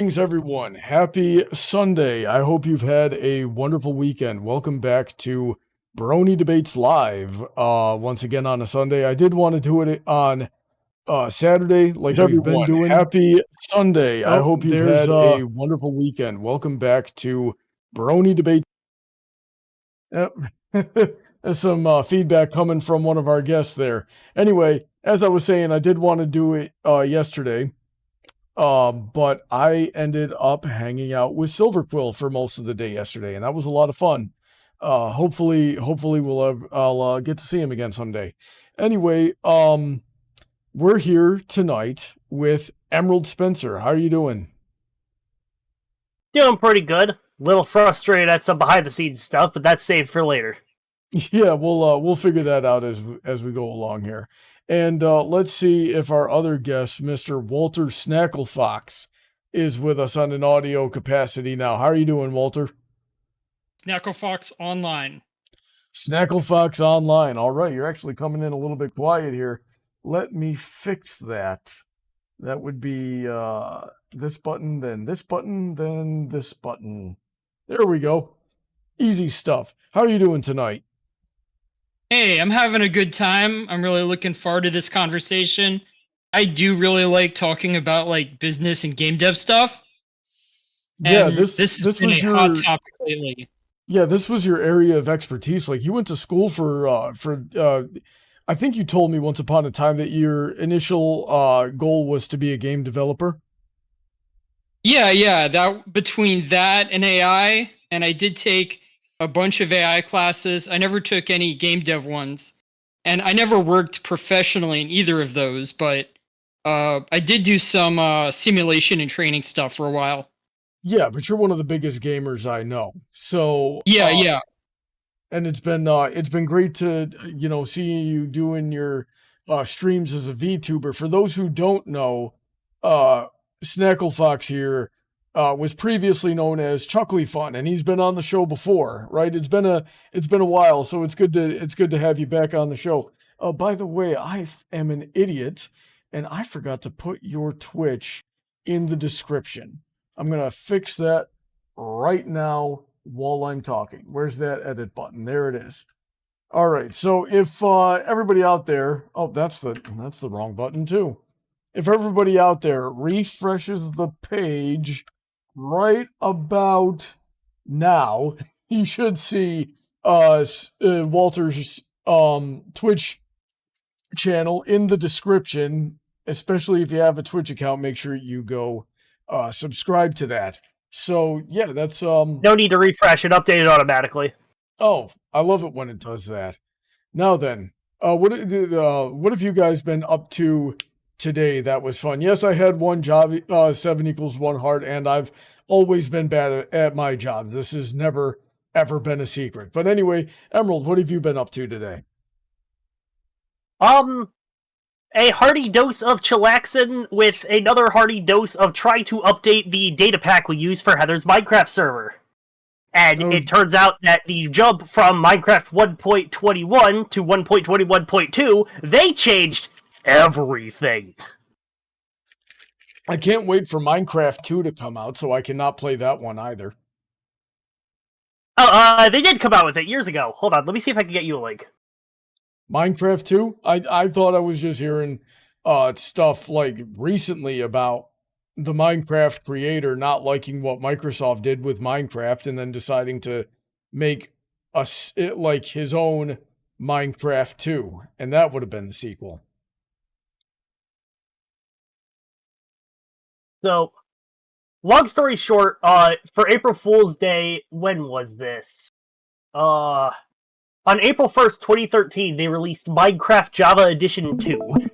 Greetings, everyone. Happy Sunday. I hope you've had a wonderful weekend. Welcome back to Brony Debates Live. Once again on a Sunday. I did want to do it on Saturday, like we've been doing. Happy Sunday. I hope you've had a wonderful weekend. Welcome back to Brony Debates. Yep. There's some feedback coming from one of our guests there. Anyway, as I was saying, I did want to do it yesterday. But I ended up hanging out with Silverquill for most of the day yesterday, and that was a lot of fun. Hopefully I'll get to see him again someday. Anyway, we're here tonight with EmeraldSpencer. How are you doing? Doing pretty good. A little frustrated at some behind the scenes stuff, but that's saved for later. Yeah, we'll figure that out as we go along here. And let's see if our other guest, Mr. Walter Snacklefox, is with us on an audio capacity now. How are you doing, Walter? Snacklefox online. Snacklefox online. All right, you're actually coming in a little bit quiet here. Let me fix that. That would be this button, then this button, then this button. There we go. Easy stuff. How are you doing tonight? Hey, I'm having a good time. I'm really looking forward to this conversation. I do really like talking about like business and game dev stuff. Yeah, this has been a hot topic lately. Yeah, this was your area of expertise. Like you went to school for I think you told me once upon a time that your initial goal was to be a game developer. Yeah, that between that and AI, and I did take a bunch of AI classes. I never took any game dev ones, and I never worked professionally in either of those, but I did do some simulation and training stuff for a while. Yeah, but you're one of the biggest gamers I know. So yeah. And it's been great to see you doing your streams as a VTuber. For those who don't know, Snacklefox here was previously known as Chucklyfun, and he's been on the show before, right? It's been a while, so it's good to have you back on the show. By the way, I am an idiot, and I forgot to put your Twitch in the description. I'm gonna fix that right now while I'm talking. Where's that edit button? There it is. All right. So if everybody out there, that's the wrong button too. If everybody out there refreshes the page right about now, you should see Walter's Twitch channel in the description. Especially if you have a Twitch account, make sure you go subscribe to that. So yeah, that's no need to refresh it, update it automatically. Oh, I love it when it does that. Now then, what have you guys been up to today that was fun? Yes, I had one job, 7 equals 1 heart, and I've always been bad at my job. This has never, ever been a secret. But anyway, Emerald, what have you been up to today? A hearty dose of chillaxin with another hearty dose of trying to update the data pack we use for Heather's Minecraft server. And it turns out that the jump from Minecraft 1.21 to 1.21.2, they changed everything. I can't wait for Minecraft 2 to come out, so I cannot play that one either. They did come out with it years ago. Hold on, let me see if I can get you a link. Minecraft 2? I thought I was just hearing stuff like recently about the Minecraft creator not liking what Microsoft did with Minecraft and then deciding to make like his own Minecraft 2, and that would have been the sequel. So, long story short, for April Fool's Day, when was this? On April 1st, 2013, they released Minecraft Java Edition 2.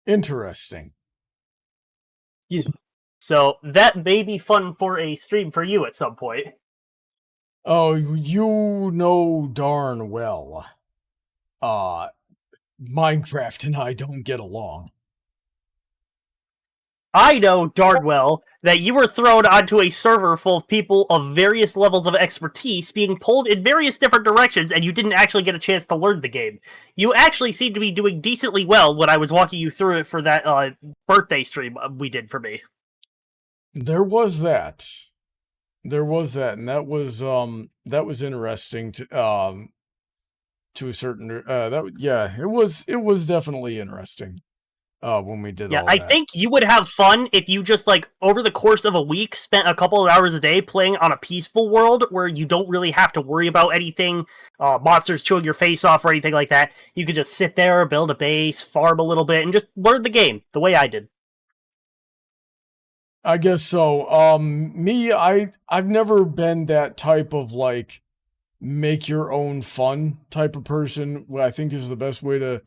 Interesting. So, that may be fun for a stream for you at some point. Oh, you know darn well. Minecraft and I don't get along. I know darn well that you were thrown onto a server full of people of various levels of expertise being pulled in various different directions, and you didn't actually get a chance to learn the game. You actually seem to be doing decently well when I was walking you through it for that birthday stream we did for me. There was that. There was that, and that was interesting to a certain it was definitely interesting when we did Yeah, all I that. think you would have fun if you just, like, over the course of a week, spent a couple of hours a day playing on a peaceful world where you don't really have to worry about anything, monsters chewing your face off or anything like that. You could just sit there, build a base, farm a little bit, and just learn the game the way I did. I guess so. I've never been that type of like make your own fun type of person. What I think is the best way to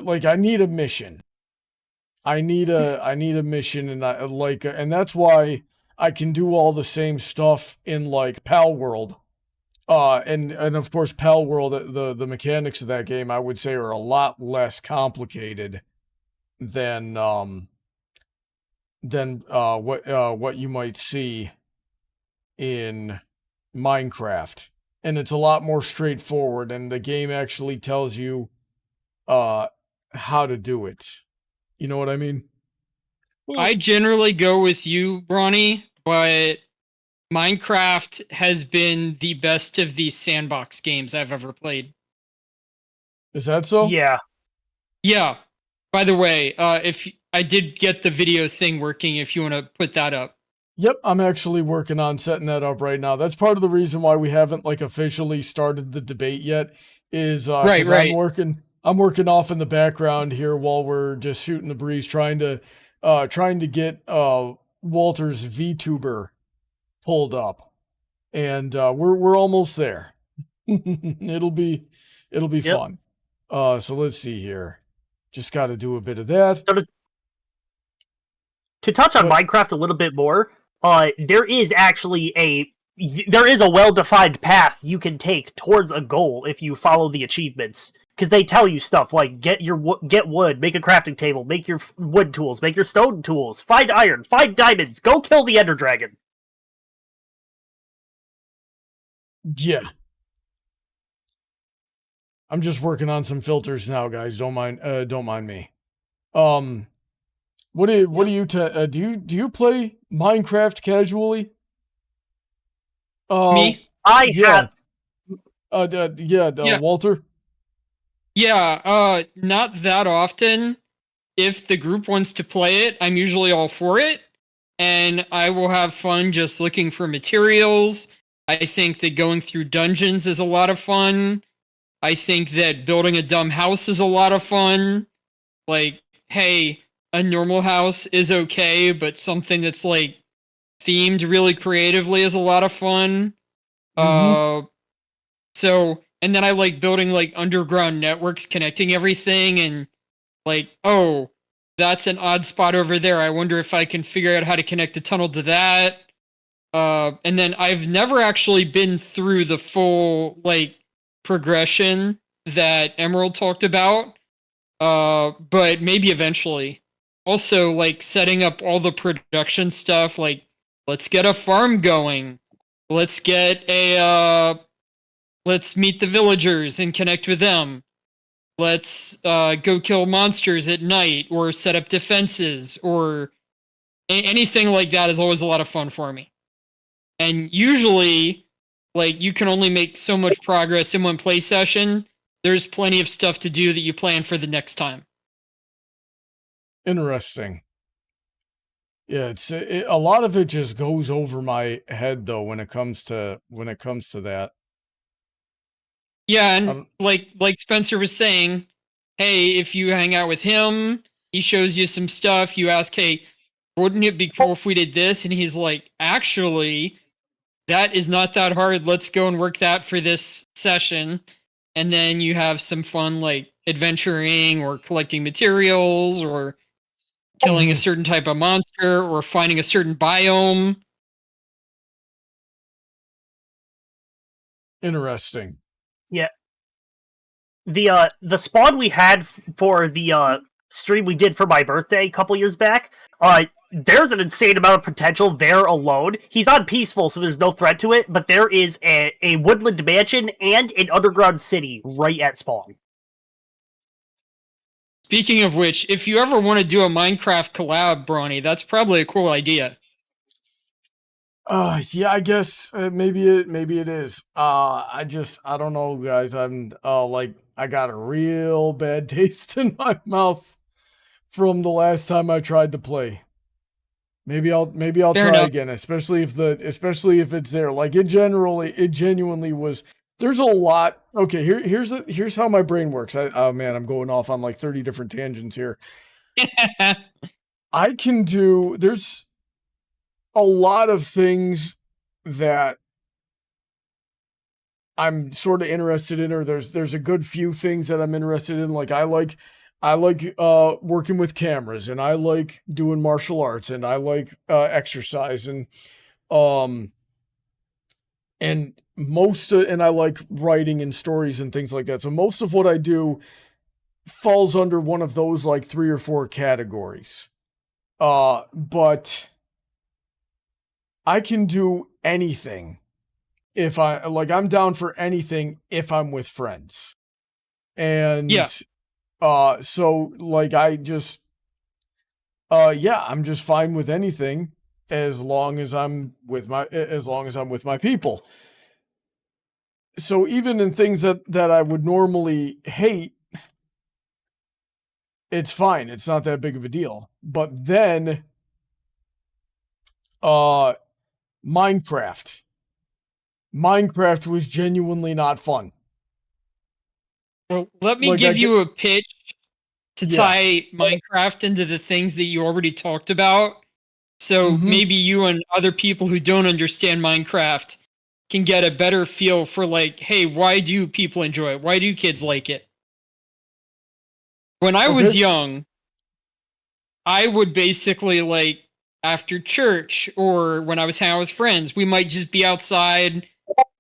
like I need a mission. I need a mission, and I like, and that's why I can do all the same stuff in like Pal World. And of course Pal World, the mechanics of that game I would say are a lot less complicated than what you might see in Minecraft. And it's a lot more straightforward, and the game actually tells you how to do it. You know what I mean? I generally go with you, Brony, but Minecraft has been the best of these sandbox games I've ever played. Is that so? Yeah. Yeah. By the way, if I did get the video thing working, if you want to put that up. Yep, I'm actually working on setting that up right now. That's part of the reason why we haven't like officially started the debate yet. Is 'cause Right. I'm working off in the background here while we're just shooting the breeze, trying to get Walter's VTuber pulled up, and we're almost there. it'll be Yep. fun. So let's see here. Just got to do a bit of that. So to touch on Minecraft a little bit more, there is a well-defined path you can take towards a goal if you follow the achievements. Because they tell you stuff like get wood, make a crafting table, make your wood tools, make your stone tools, find iron, find diamonds, go kill the Ender Dragon. Yeah. I'm just working on some filters now, guys. Don't mind me. What do you play Minecraft casually? Me? I have. Walter. Yeah, not that often. If the group wants to play it, I'm usually all for it, and I will have fun just looking for materials. I think that going through dungeons is a lot of fun. I think that building a dumb house is a lot of fun. Like, hey, a normal house is okay, but something that's like themed really creatively is a lot of fun. So, and then I like building like underground networks connecting everything, and like, oh, that's an odd spot over there. I wonder if I can figure out how to connect a tunnel to that. And then I've never actually been through the full like progression that Emerald talked about, but maybe eventually. Also, like setting up all the production stuff, like let's get a farm going, let's get let's meet the villagers and connect with them, let's go kill monsters at night or set up defenses or anything like that is always a lot of fun for me. And usually, like, you can only make so much progress in one play session. There's plenty of stuff to do that you plan for the next time. Interesting. Yeah, a lot of it just goes over my head though when it comes to that. Yeah, and like Spencer was saying, hey, if you hang out with him, he shows you some stuff. You ask, hey, wouldn't it be cool if we did this? And he's like, actually, that is not that hard. Let's go and work that for this session. And then you have some fun, like adventuring or collecting materials or killing a certain type of monster or finding a certain biome. Interesting. Yeah. The spawn we had for the stream we did for my birthday a couple years back, there's an insane amount of potential there alone. He's on peaceful, so there's no threat to it, but there is a woodland mansion and an underground city right at spawn. Speaking of which, if you ever want to do a Minecraft collab, Brony, that's probably a cool idea. Yeah, I guess maybe it is. I don't know, guys. I'm like I got a real bad taste in my mouth from the last time I tried to play. Maybe I'll Fair try enough. again, especially if it's there. Like it genuinely was. There's a lot. Okay, here's how my brain works. Oh man, I'm going off on like 30 different tangents here. I can do. There's a lot of things that I'm sort of interested in, or there's a good few things that I'm interested in. Like I like working with cameras, and I like doing martial arts, and I like exercise, um and I like writing and stories and things like that. So most of what I do falls under one of those like 3 or 4 categories. But I can do anything if I'm down for anything if I'm with friends. And Yeah. so like yeah, I'm just fine with anything as long as I'm with my people. So even in things that I would normally hate, it's fine. It's not that big of a deal. But then uh Minecraft. Minecraft was genuinely not fun. Well, let me Like give you a pitch to yeah. tie Minecraft into the things that you already talked about. So Mhm. maybe you and other people who don't understand Minecraft can get a better feel for like, hey, why do people enjoy it? Why do kids like it? When I was Okay. young, I would basically like after church or when I was hanging out with friends, we might just be outside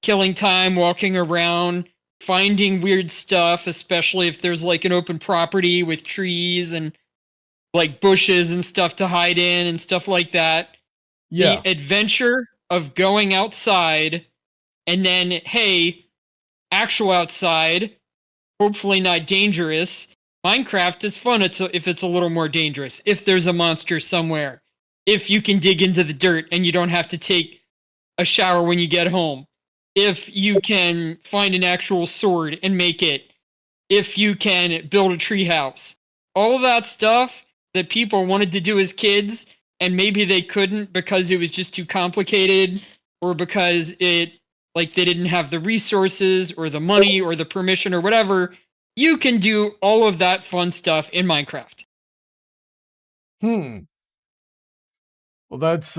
killing time, walking around, finding weird stuff, especially if there's like an open property with trees and like bushes and stuff to hide in and stuff like that. The Yeah. adventure of going outside and then, hey, actual outside, hopefully not dangerous. Minecraft is fun if it's a little more dangerous, if there's a monster somewhere, if you can dig into the dirt and you don't have to take a shower when you get home, if you can find an actual sword and make it, if you can build a treehouse. All of that stuff that people wanted to do as kids and maybe they couldn't because it was just too complicated or because it like they didn't have the resources or the money or the permission or whatever, you can do all of that fun stuff in Minecraft. Well, that's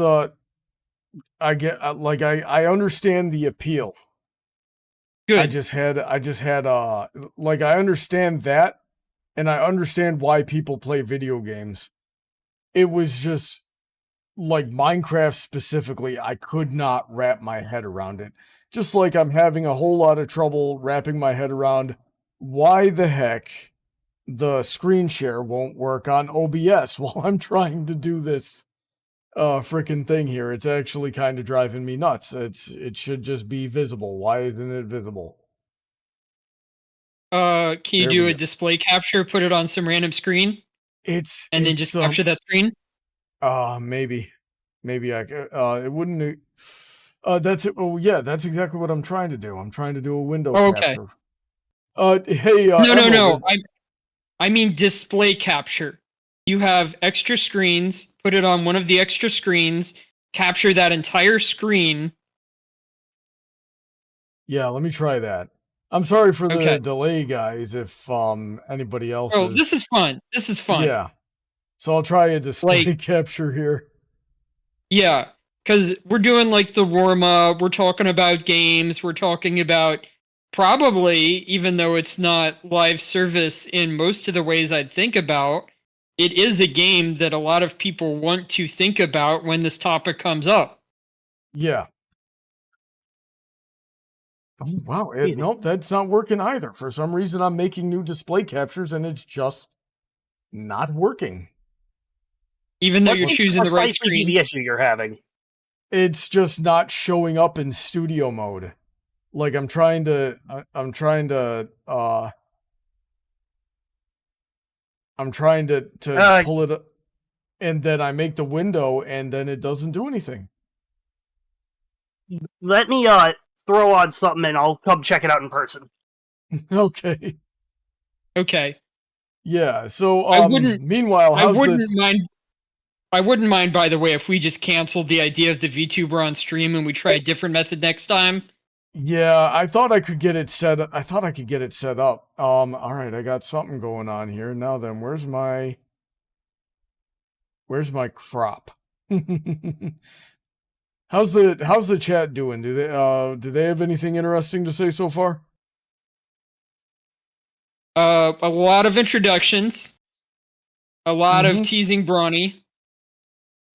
I get I understand the appeal. Good. I just had like I understand that, and I understand why people play video games. It was just like Minecraft specifically, I could not wrap my head around it. Just like I'm having a whole lot of trouble wrapping my head around why the heck the screen share won't work on OBS while I'm trying to do this freaking thing here. It's actually kind of driving me nuts. It should just be visible. Why isn't it visible? Can you There do we a go. display capture, put it on some random screen, and then just capture that screen? Maybe. Maybe I could, it wouldn't, that's it. Oh yeah, that's exactly what I'm trying to do. I'm trying to do a window Oh, okay. capture. Hey, No, no, Emerald, no. I mean display capture. You have extra screens, put it on one of the extra screens, capture that entire screen. yeah, let me try that. I'm sorry for Okay. the delay, guys, if, anybody else Oh, is. this is fun. This is fun. Yeah. So I'll try a display Like, capture here. yeah, because we're doing like the warm up. We're talking about games. We're talking about probably, even though it's not live service in most of the ways I'd think about, it is a game that a lot of people want to think about when this topic comes up. Yeah. Oh, wow. Excuse me. Nope, that's not working either. For some reason, I'm making new display captures and it's just not working. Even though What you're would choosing the right precisely be screen. the issue you're having? It's just not showing up in studio mode. Like I'm trying to I'm trying to pull it up, and then I make the window and then it doesn't do anything. let me throw on something and I'll come check it out in person. Okay. Okay. Yeah. So I wouldn't. meanwhile, I wouldn't mind. I wouldn't mind, by the way, if we just canceled the idea of the VTuber on stream and we try a different method next time. Yeah, I thought I could get it set up. All right, I got something going on here. Now then, where's my crop? How's the chat doing? Do they have anything interesting to say so far? A lot of introductions. A lot of teasing Brony.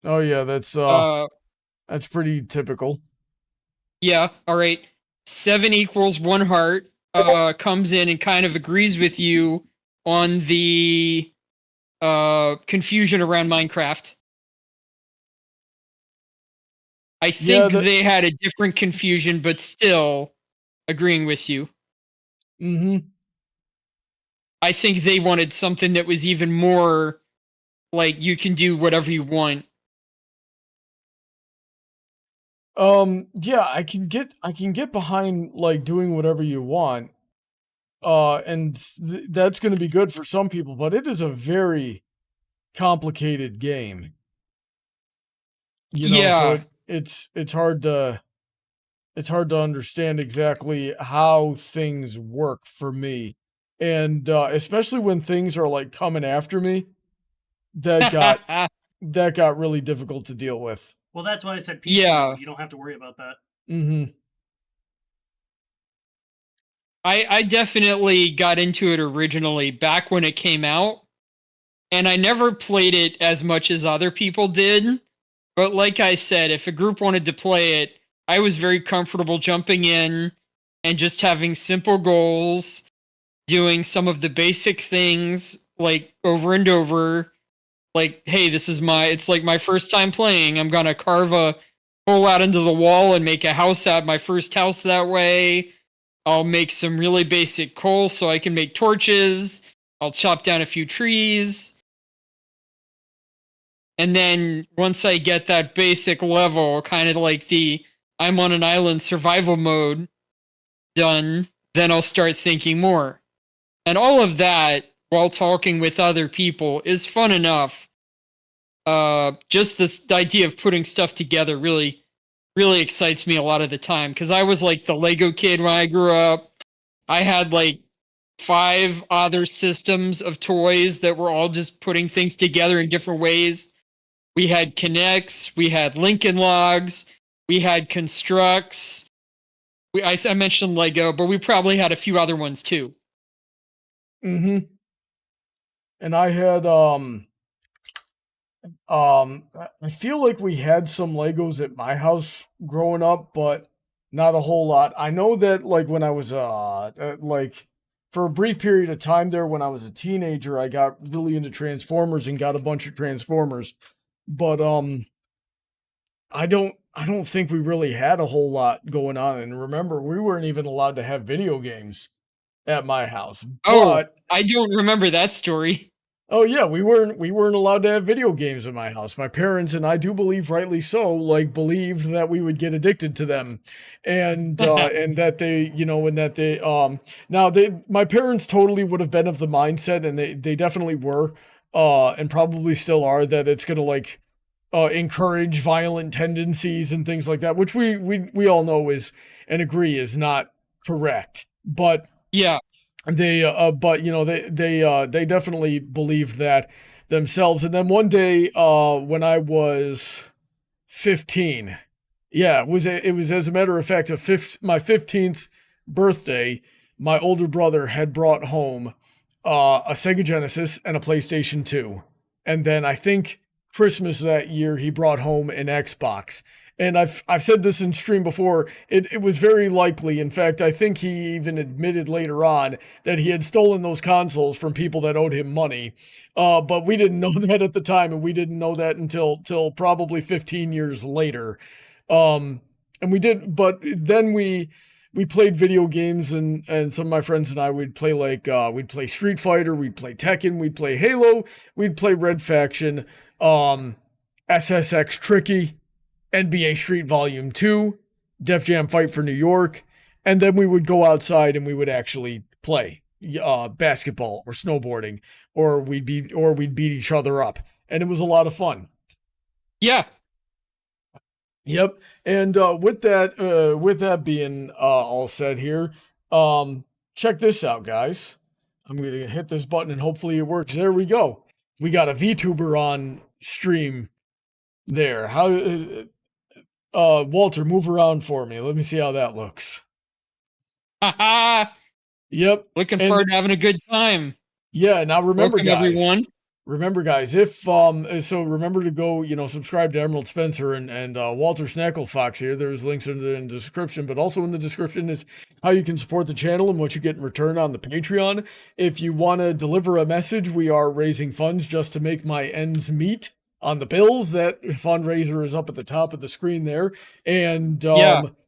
Oh yeah, that's pretty typical. Yeah, all right. 7 equals 1 heart comes in and kind of agrees with you on the confusion around Minecraft. I think they had a different confusion, but still agreeing with you. Mm-hmm. I think they wanted something that was even more like you can do whatever you want. Yeah, I can get behind like doing whatever you want. And that's going to be good for some people, but it is a very complicated game. You know, so it's hard to understand exactly how things work for me. And especially when things are like coming after me, that got really difficult to deal with. Well, that's why I said PC. Yeah. You don't have to worry about that. Mm-hmm. I definitely got into it originally back when it came out, and I never played it as much as other people did. But like I said, if a group wanted to play it, I was very comfortable jumping in and just having simple goals, doing some of the basic things like over and over. Like, hey, it's like my first time playing. I'm gonna carve a hole out into the wall and make a house out, my first house that way. I'll make some really basic coal so I can make torches. I'll chop down a few trees. And then once I get that basic level, kind of like the I'm on an island survival mode done, then I'll start thinking more. And all of that, while talking with other people, is fun enough. Just this idea of putting stuff together really excites me a lot of the time. Because I was like the Lego kid when I grew up. I had like 5 other systems of toys that were all just putting things together in different ways. We had Connects, we had Lincoln Logs, we had Constructs. I mentioned Lego, but we probably had a few other ones too. Mm-hmm. And I had I feel like we had some Legos at my house growing up, but not a whole lot. I know that like when I was like for a brief period of time there when I was a teenager, I got really into Transformers and got a bunch of Transformers. But I don't think we really had a whole lot going on. And remember, we weren't even allowed to have video games at my house. But I don't remember that story. Oh yeah, we weren't allowed to have video games in my house. My parents, and I do believe rightly so, like believed that we would get addicted to them. And and that they, my parents totally would have been of the mindset, and they definitely were and probably still are, that it's going to like encourage violent tendencies and things like that, which we all know is and agree is not correct. But yeah. They they definitely believed that themselves. And then one day, when I was 15, yeah, it was as a matter of fact my 15th birthday. My older brother had brought home a Sega Genesis and a PlayStation 2, and then I think Christmas that year he brought home an Xbox. And I've said this in stream before, it was very likely, in fact, I think he even admitted later on that he had stolen those consoles from people that owed him money. But we didn't know that at the time, and we didn't know that until probably 15 years later. And we did, but then we played video games, and some of my friends and I would play like, we'd play Street Fighter, we'd play Tekken, we'd play Halo, we'd play Red Faction, SSX Tricky, NBA Street Volume 2, Def Jam Fight for New York, and then we would go outside and we would actually play basketball or snowboarding, or we'd beat each other up, and it was a lot of fun. Yeah. Yep. And with that being all said here, check this out, guys. I'm gonna hit this button and hopefully it works. There we go. We got a VTuber on stream there. How Walter, move around for me. Let me see how that looks. Haha. Yep. Looking forward to having a good time. Yeah, now remember, Welcome, guys. everyone. Remember, guys, if so remember to go, subscribe to EmeraldSpencer and Walter Snacklefox here. There's links in the description, but also in the description is how you can support the channel and what you get in return on the Patreon. If you want to deliver a message, we are raising funds just to make my ends meet on the bills. That fundraiser is up at the top of the screen there. And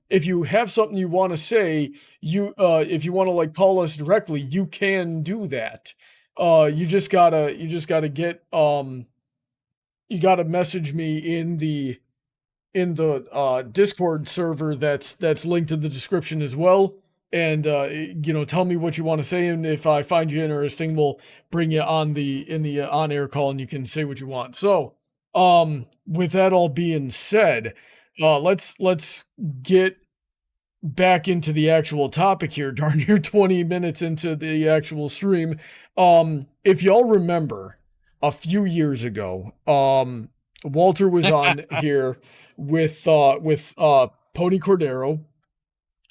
if you have something you want to say, if you want to like call us directly, you can do that. You just gotta get you gotta message me in the Discord server that's linked in the description as well, and tell me what you want to say, and if I find you interesting, we'll bring you on the on-air call and you can say what you want. So with that all being said, let's get back into the actual topic here. Darn near 20 minutes into the actual stream. If y'all remember a few years ago, Walter was on here with Pony Cordero,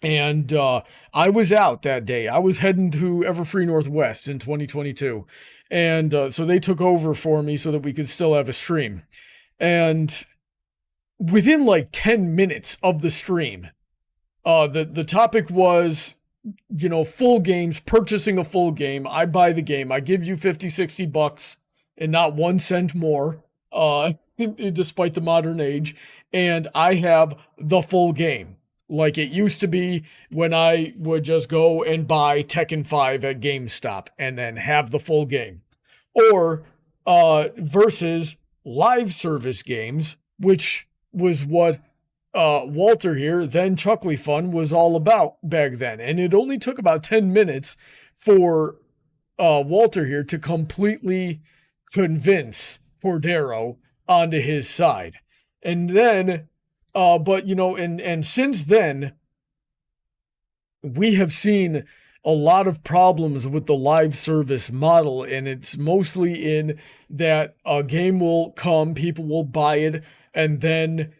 and I was out that day. I was heading to Everfree Northwest in 2022, and so they took over for me so that we could still have a stream. And within like 10 minutes of the stream, the topic was, full games, purchasing a full game. I buy the game. I give you $50-$60 and not 1 cent more, despite the modern age. And I have the full game. Like it used to be when I would just go and buy Tekken 5 at GameStop and then have the full game. Or, versus live service games, which was what Walter here, then Chucklyfun, was all about back then. And it only took about 10 minutes for Walter here to completely convince Cordero onto his side. And then, and since then, we have seen a lot of problems with the live service model, and it's mostly in that a game will come, people will buy it, and then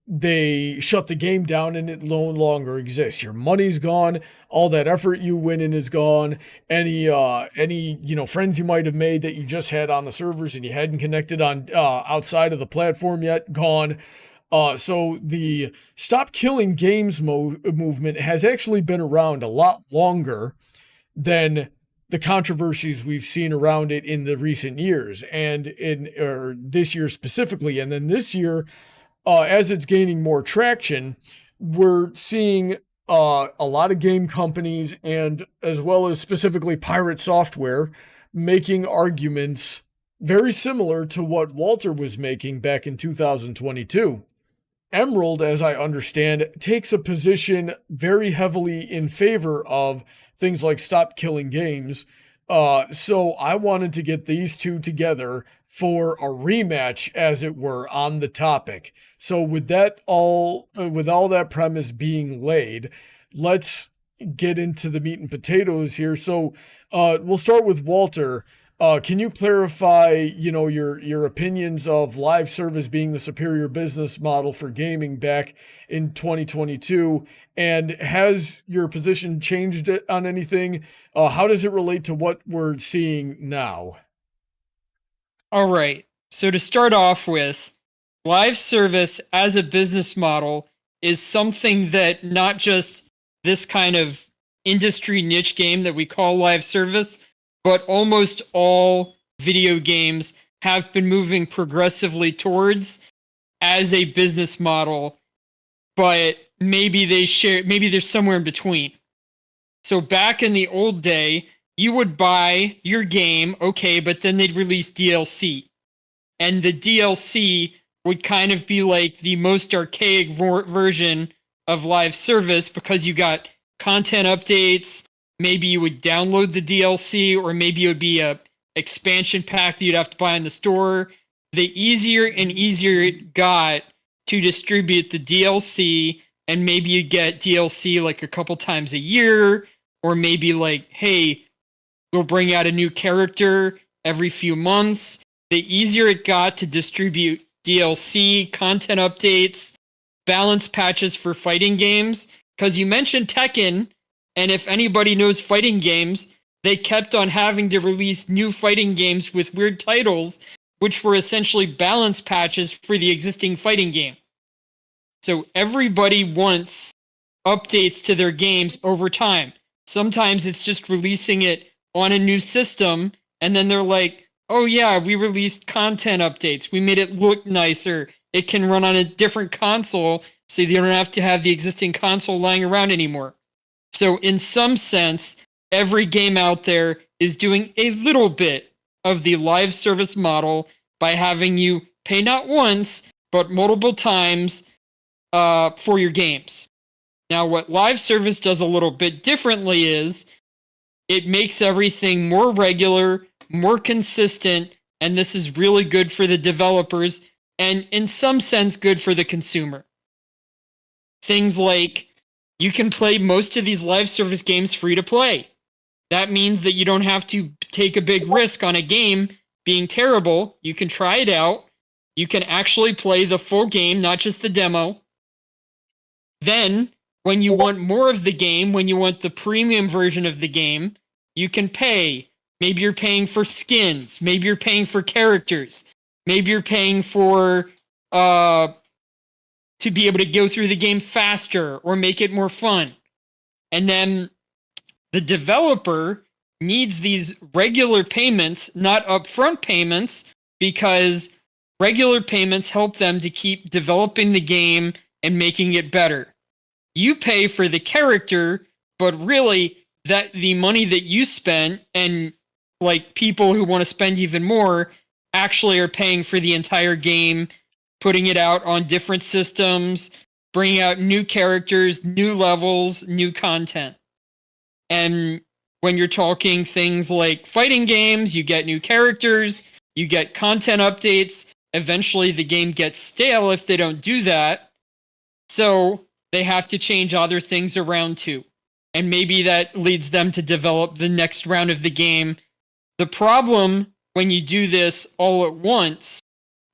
they shut the game down and it no longer exists. Your money's gone. All that effort you went in is gone. Any friends you might have made that you just had on the servers and you hadn't connected on outside of the platform yet, gone. So the Stop Killing Games movement has actually been around a lot longer than the controversies we've seen around it in the recent years, and this year specifically. And then this year, as it's gaining more traction, we're seeing a lot of game companies, and as well as specifically Pirate Software, making arguments very similar to what Walter was making back in 2022. Emerald, as I understand, takes a position very heavily in favor of things like Stop Killing Games. So I wanted to get these two together for a rematch, as it were, on the topic. So with all that premise being laid, let's get into the meat and potatoes here. So we'll start with Walter. Can you clarify, your opinions of live service being the superior business model for gaming back in 2022? And has your position changed on anything? How does it relate to what we're seeing now? All right. So to start off with, live service as a business model is something that not just this kind of industry niche game that we call live service, but almost all video games have been moving progressively towards as a business model, but maybe they're somewhere in between. So back in the old day, you would buy your game, okay, but then they'd release DLC. And the DLC would kind of be like the most archaic version of live service because you got content updates. Maybe you would download the DLC, or maybe it would be a expansion pack that you'd have to buy in the store. The easier and easier it got to distribute the DLC, and maybe you get DLC like a couple times a year, or maybe like, hey, we'll bring out a new character every few months. The easier it got to distribute DLC, content updates, balance patches for fighting games, because you mentioned Tekken, and if anybody knows fighting games, they kept on having to release new fighting games with weird titles, which were essentially balance patches for the existing fighting game. So everybody wants updates to their games over time. Sometimes it's just releasing it on a new system, and then they're like, oh yeah, we released content updates. We made it look nicer. It can run on a different console, so you don't have to have the existing console lying around anymore. So in some sense, every game out there is doing a little bit of the live service model by having you pay not once, but multiple times for your games. Now, what live service does a little bit differently is it makes everything more regular, more consistent, and this is really good for the developers and in some sense good for the consumer. Things like you can play most of these live service games free to play. That means that you don't have to take a big risk on a game being terrible. You can try it out. You can actually play the full game, not just the demo. Then, when you want more of the game, when you want the premium version of the game, you can pay. Maybe you're paying for skins. Maybe you're paying for characters. Maybe you're paying for to be able to go through the game faster or make it more fun. And then the developer needs these regular payments, not upfront payments, because regular payments help them to keep developing the game and making it better. You pay for the character, but really that the money that you spent and like people who want to spend even more actually are paying for the entire game, putting it out on different systems, bringing out new characters, new levels, new content. And when you're talking things like fighting games, you get new characters, you get content updates. Eventually the game gets stale if they don't do that. So they have to change other things around too. And maybe that leads them to develop the next round of the game. The problem when you do this all at once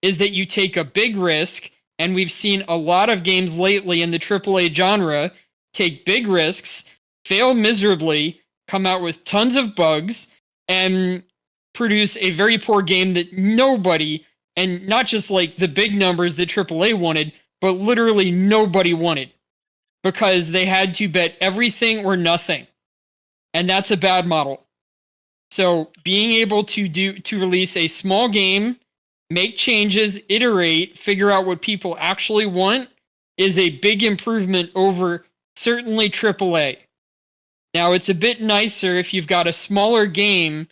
is that you take a big risk, and we've seen a lot of games lately in the AAA genre take big risks, fail miserably, come out with tons of bugs, and produce a very poor game that nobody, and not just like the big numbers that AAA wanted, but literally nobody wanted, because they had to bet everything or nothing. And that's a bad model. So being able to release a small game, make changes, iterate, figure out what people actually want is a big improvement over certainly AAA. Now, it's a bit nicer if you've got a smaller game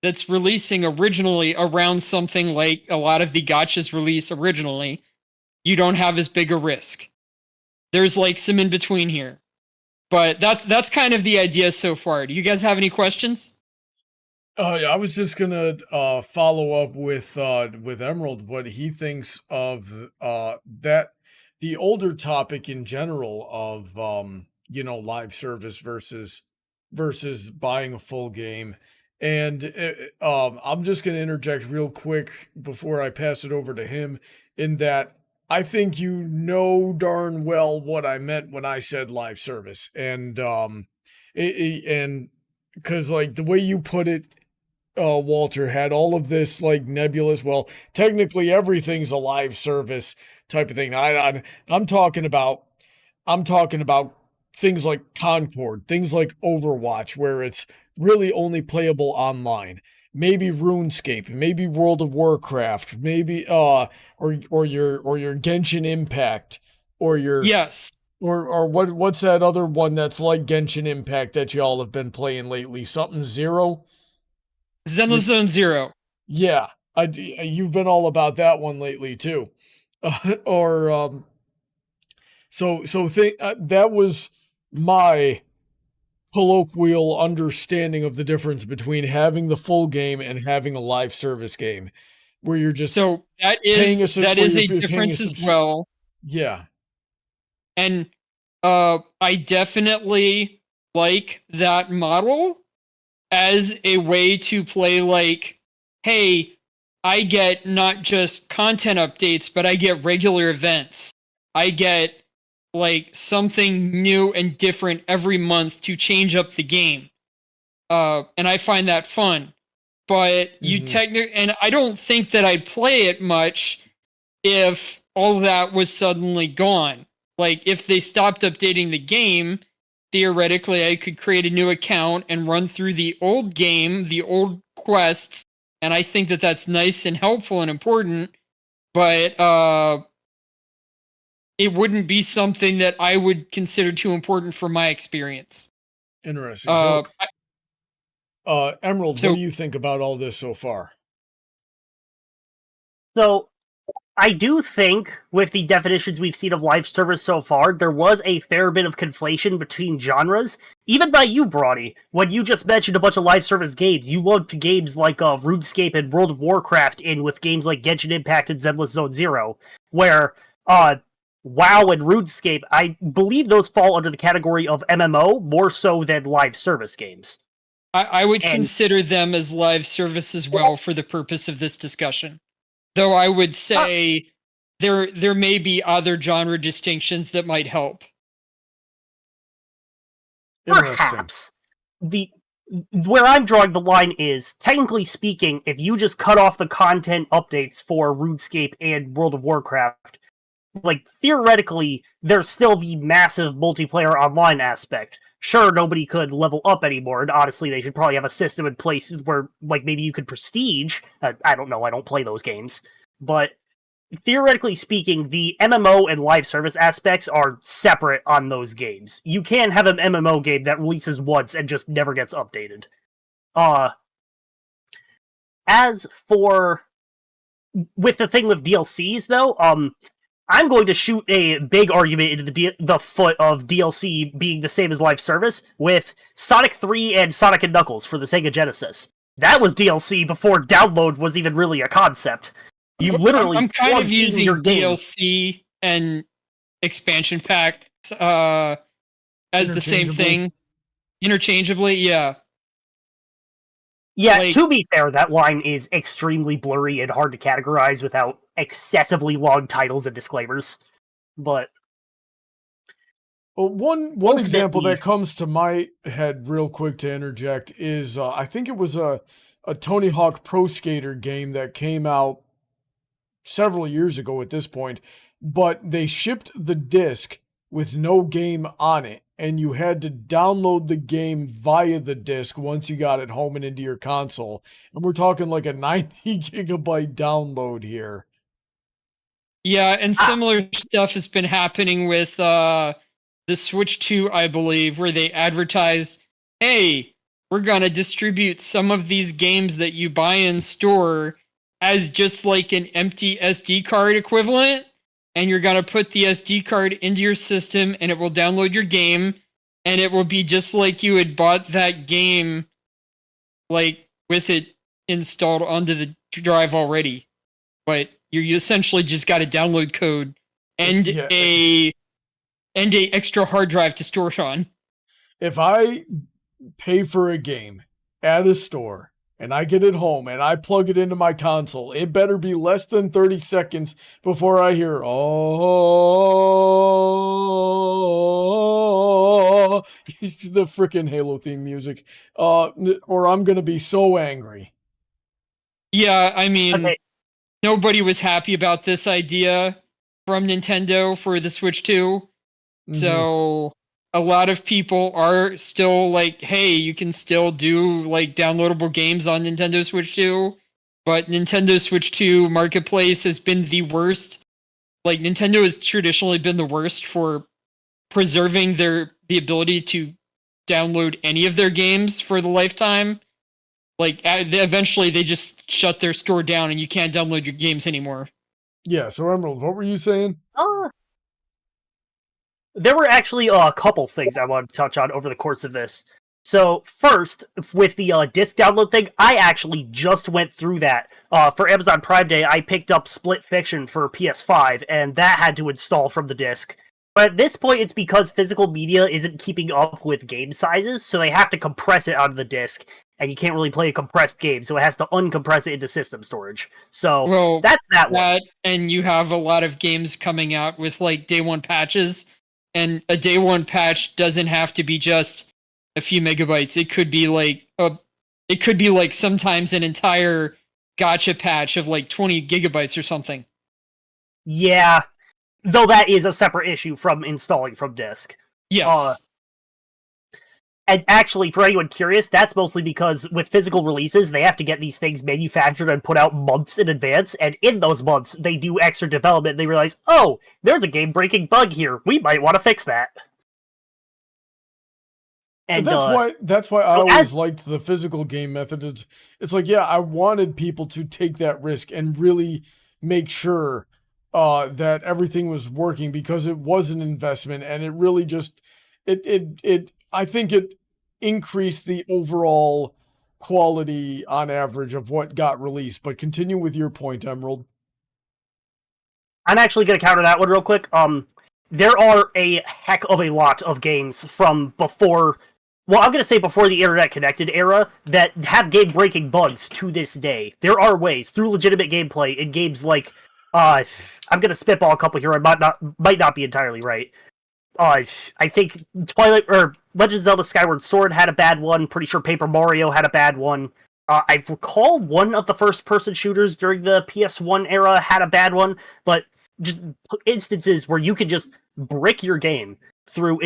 that's releasing originally around something like a lot of the gachas release originally. You don't have as big a risk. There's like some in between here. But that's kind of the idea so far. Do you guys have any questions? Yeah, I was just gonna follow up with Emerald what he thinks of that the older topic in general of live service versus buying a full game. And I'm just gonna interject real quick before I pass it over to him in that I think you know darn well what I meant when I said live service. And and because like the way you put it, Walter, had all of this like nebulous, well, technically everything's a live service type of thing. I'm talking about things like Concord, things like Overwatch, where it's really only playable online. Maybe RuneScape, maybe World of Warcraft, maybe or your Genshin Impact, or your Yes. or what's that other one that's like Genshin Impact that y'all have been playing lately? Something Zero? Xenozone Zero. Yeah, you've been all about that one lately too. Or That was my colloquial understanding of the difference between having the full game and having a live service game, where you're just So that paying is where a you're paying difference as well. Yeah. And I definitely like that model as a way to play like, hey, I get not just content updates, but I get regular events. I get like something new and different every month to change up the game. And I find that fun. But and I don't think that I'd play it much if all that was suddenly gone. Like if they stopped updating the game, theoretically I could create a new account and run through the old game, the old quests, and I think that that's nice and helpful and important, but it wouldn't be something that I would consider too important for my experience. Interesting. Emerald, So- what do you think about all this so far? So, I do think, with the definitions we've seen of live service so far, there was a fair bit of conflation between genres, even by you, Brony. When you just mentioned a bunch of live service games, you lumped games like RuneScape and World of Warcraft in with games like Genshin Impact and Zenless Zone Zero, where WoW and RuneScape, I believe those fall under the category of MMO more so than live service games. I would consider them as live service as well for the purpose of this discussion. Though I would say there may be other genre distinctions that might help. Perhaps. Where I'm drawing the line is, technically speaking, if you just cut off the content updates for RuneScape and World of Warcraft, like, theoretically, there's still the massive multiplayer online aspect. Sure, nobody could level up anymore, and honestly, they should probably have a system in place where, like, maybe you could prestige. I don't know, I don't play those games. But, theoretically speaking, the MMO and live service aspects are separate on those games. You can have an MMO game that releases once and just never gets updated. As for... with the thing with DLCs, though, I'm going to shoot a big argument into the foot of DLC being the same as live service with Sonic 3 and Sonic & Knuckles for the Sega Genesis. That was DLC before download was even really a concept. You literally I'm kind of using your DLC and expansion packs as the same thing. Interchangeably, yeah. Yeah, Like, to be fair, that line is extremely blurry and hard to categorize without excessively long titles and disclaimers. But well, one example that comes to my head real quick to interject is I think it was a Tony Hawk Pro Skater game that came out several years ago at this point, but they shipped the disc with no game on it, and you had to download the game via the disc once you got it home and into your console. And we're talking like a 90 gigabyte download here. Yeah, and similar stuff has been happening with the Switch 2, I believe, where they advertised, hey, we're going to distribute some of these games that you buy in store as just like an empty SD card equivalent, and you're going to put the SD card into your system, and it will download your game, and it will be just like you had bought that game, like, with it installed onto the drive already. But you essentially just got a download code and a extra hard drive to store it on. If I pay for a game at a store and I get it home and I plug it into my console, it better be less than 30 seconds before I hear, oh, the freaking Halo theme music, or I'm going to be so angry. Yeah, I mean, nobody was happy about this idea from Nintendo for the Switch 2. Mm-hmm. So a lot of people are still like, hey, you can still do like downloadable games on Nintendo Switch 2, but Nintendo Switch 2 Marketplace has been the worst. Like, Nintendo has traditionally been the worst for preserving the ability to download any of their games for the lifetime. Like, eventually they just shut their store down and you can't download your games anymore. Yeah, so Emerald, what were you saying? there were actually a couple things I wanted to touch on over the course of this. So first, with the disc download thing, I actually just went through that. For Amazon Prime Day, I picked up Split Fiction for PS5, and that had to install from the disc. But at this point, it's because physical media isn't keeping up with game sizes, so they have to compress it onto the disc, and you can't really play a compressed game, so it has to uncompress it into system storage. So that's that one. And you have a lot of games coming out with like day one patches, and a day one patch doesn't have to be just a few megabytes. It could be like sometimes an entire gotcha patch of like 20 gigabytes or something. Yeah, though that is a separate issue from installing from disk. Yes. And actually, for anyone curious, that's mostly because with physical releases, they have to get these things manufactured and put out months in advance, and in those months, they do extra development. They realize, oh, there's a game-breaking bug here. We might want to fix that. And that's why I always liked the physical game method. It's like, yeah, I wanted people to take that risk and really make sure that everything was working, because it was an investment, and it really just I think it increased the overall quality on average of what got released. But continue with your point, Emerald. I'm actually going to counter that one real quick. There are a heck of a lot of games from before. Well, I'm going to say before the internet-connected era that have game-breaking bugs to this day. There are ways, through legitimate gameplay, in games like... I'm going to spitball a couple here, I might not be entirely right. I think Legend of Zelda Skyward Sword had a bad one, pretty sure Paper Mario had a bad one. I recall one of the first-person shooters during the PS1 era had a bad one, but just instances where you could just brick your game through...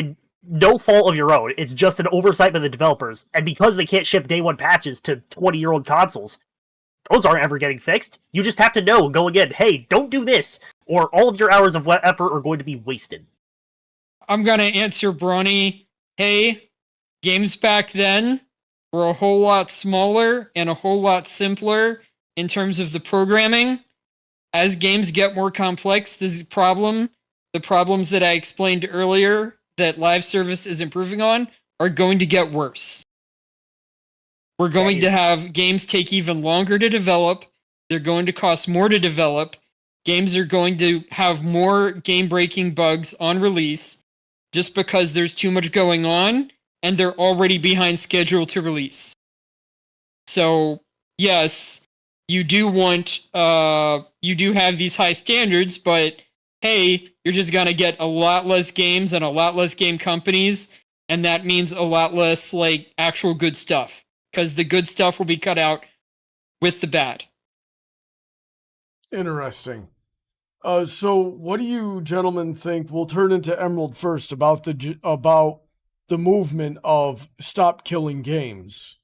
no fault of your own. It's just an oversight by the developers. And because they can't ship day one patches to 20-year-old consoles, those aren't ever getting fixed. You just have to know going in, hey, don't do this, or all of your hours of effort are going to be wasted. I'm going to answer Brony. Hey, games back then were a whole lot smaller and a whole lot simpler in terms of the programming. As games get more complex, this is the problems that I explained earlier that live service is improving on are going to get worse. We're going to have games take even longer to develop. They're going to cost more to develop. Games are going to have more game-breaking bugs on release just because there's too much going on and they're already behind schedule to release. So, yes, you do have these high standards, but hey, you're just going to get a lot less games and a lot less game companies, and that means a lot less like actual good stuff, because the good stuff will be cut out with the bad. Interesting. So what do you gentlemen think? We'll turn into Emerald first about the movement of stop killing games.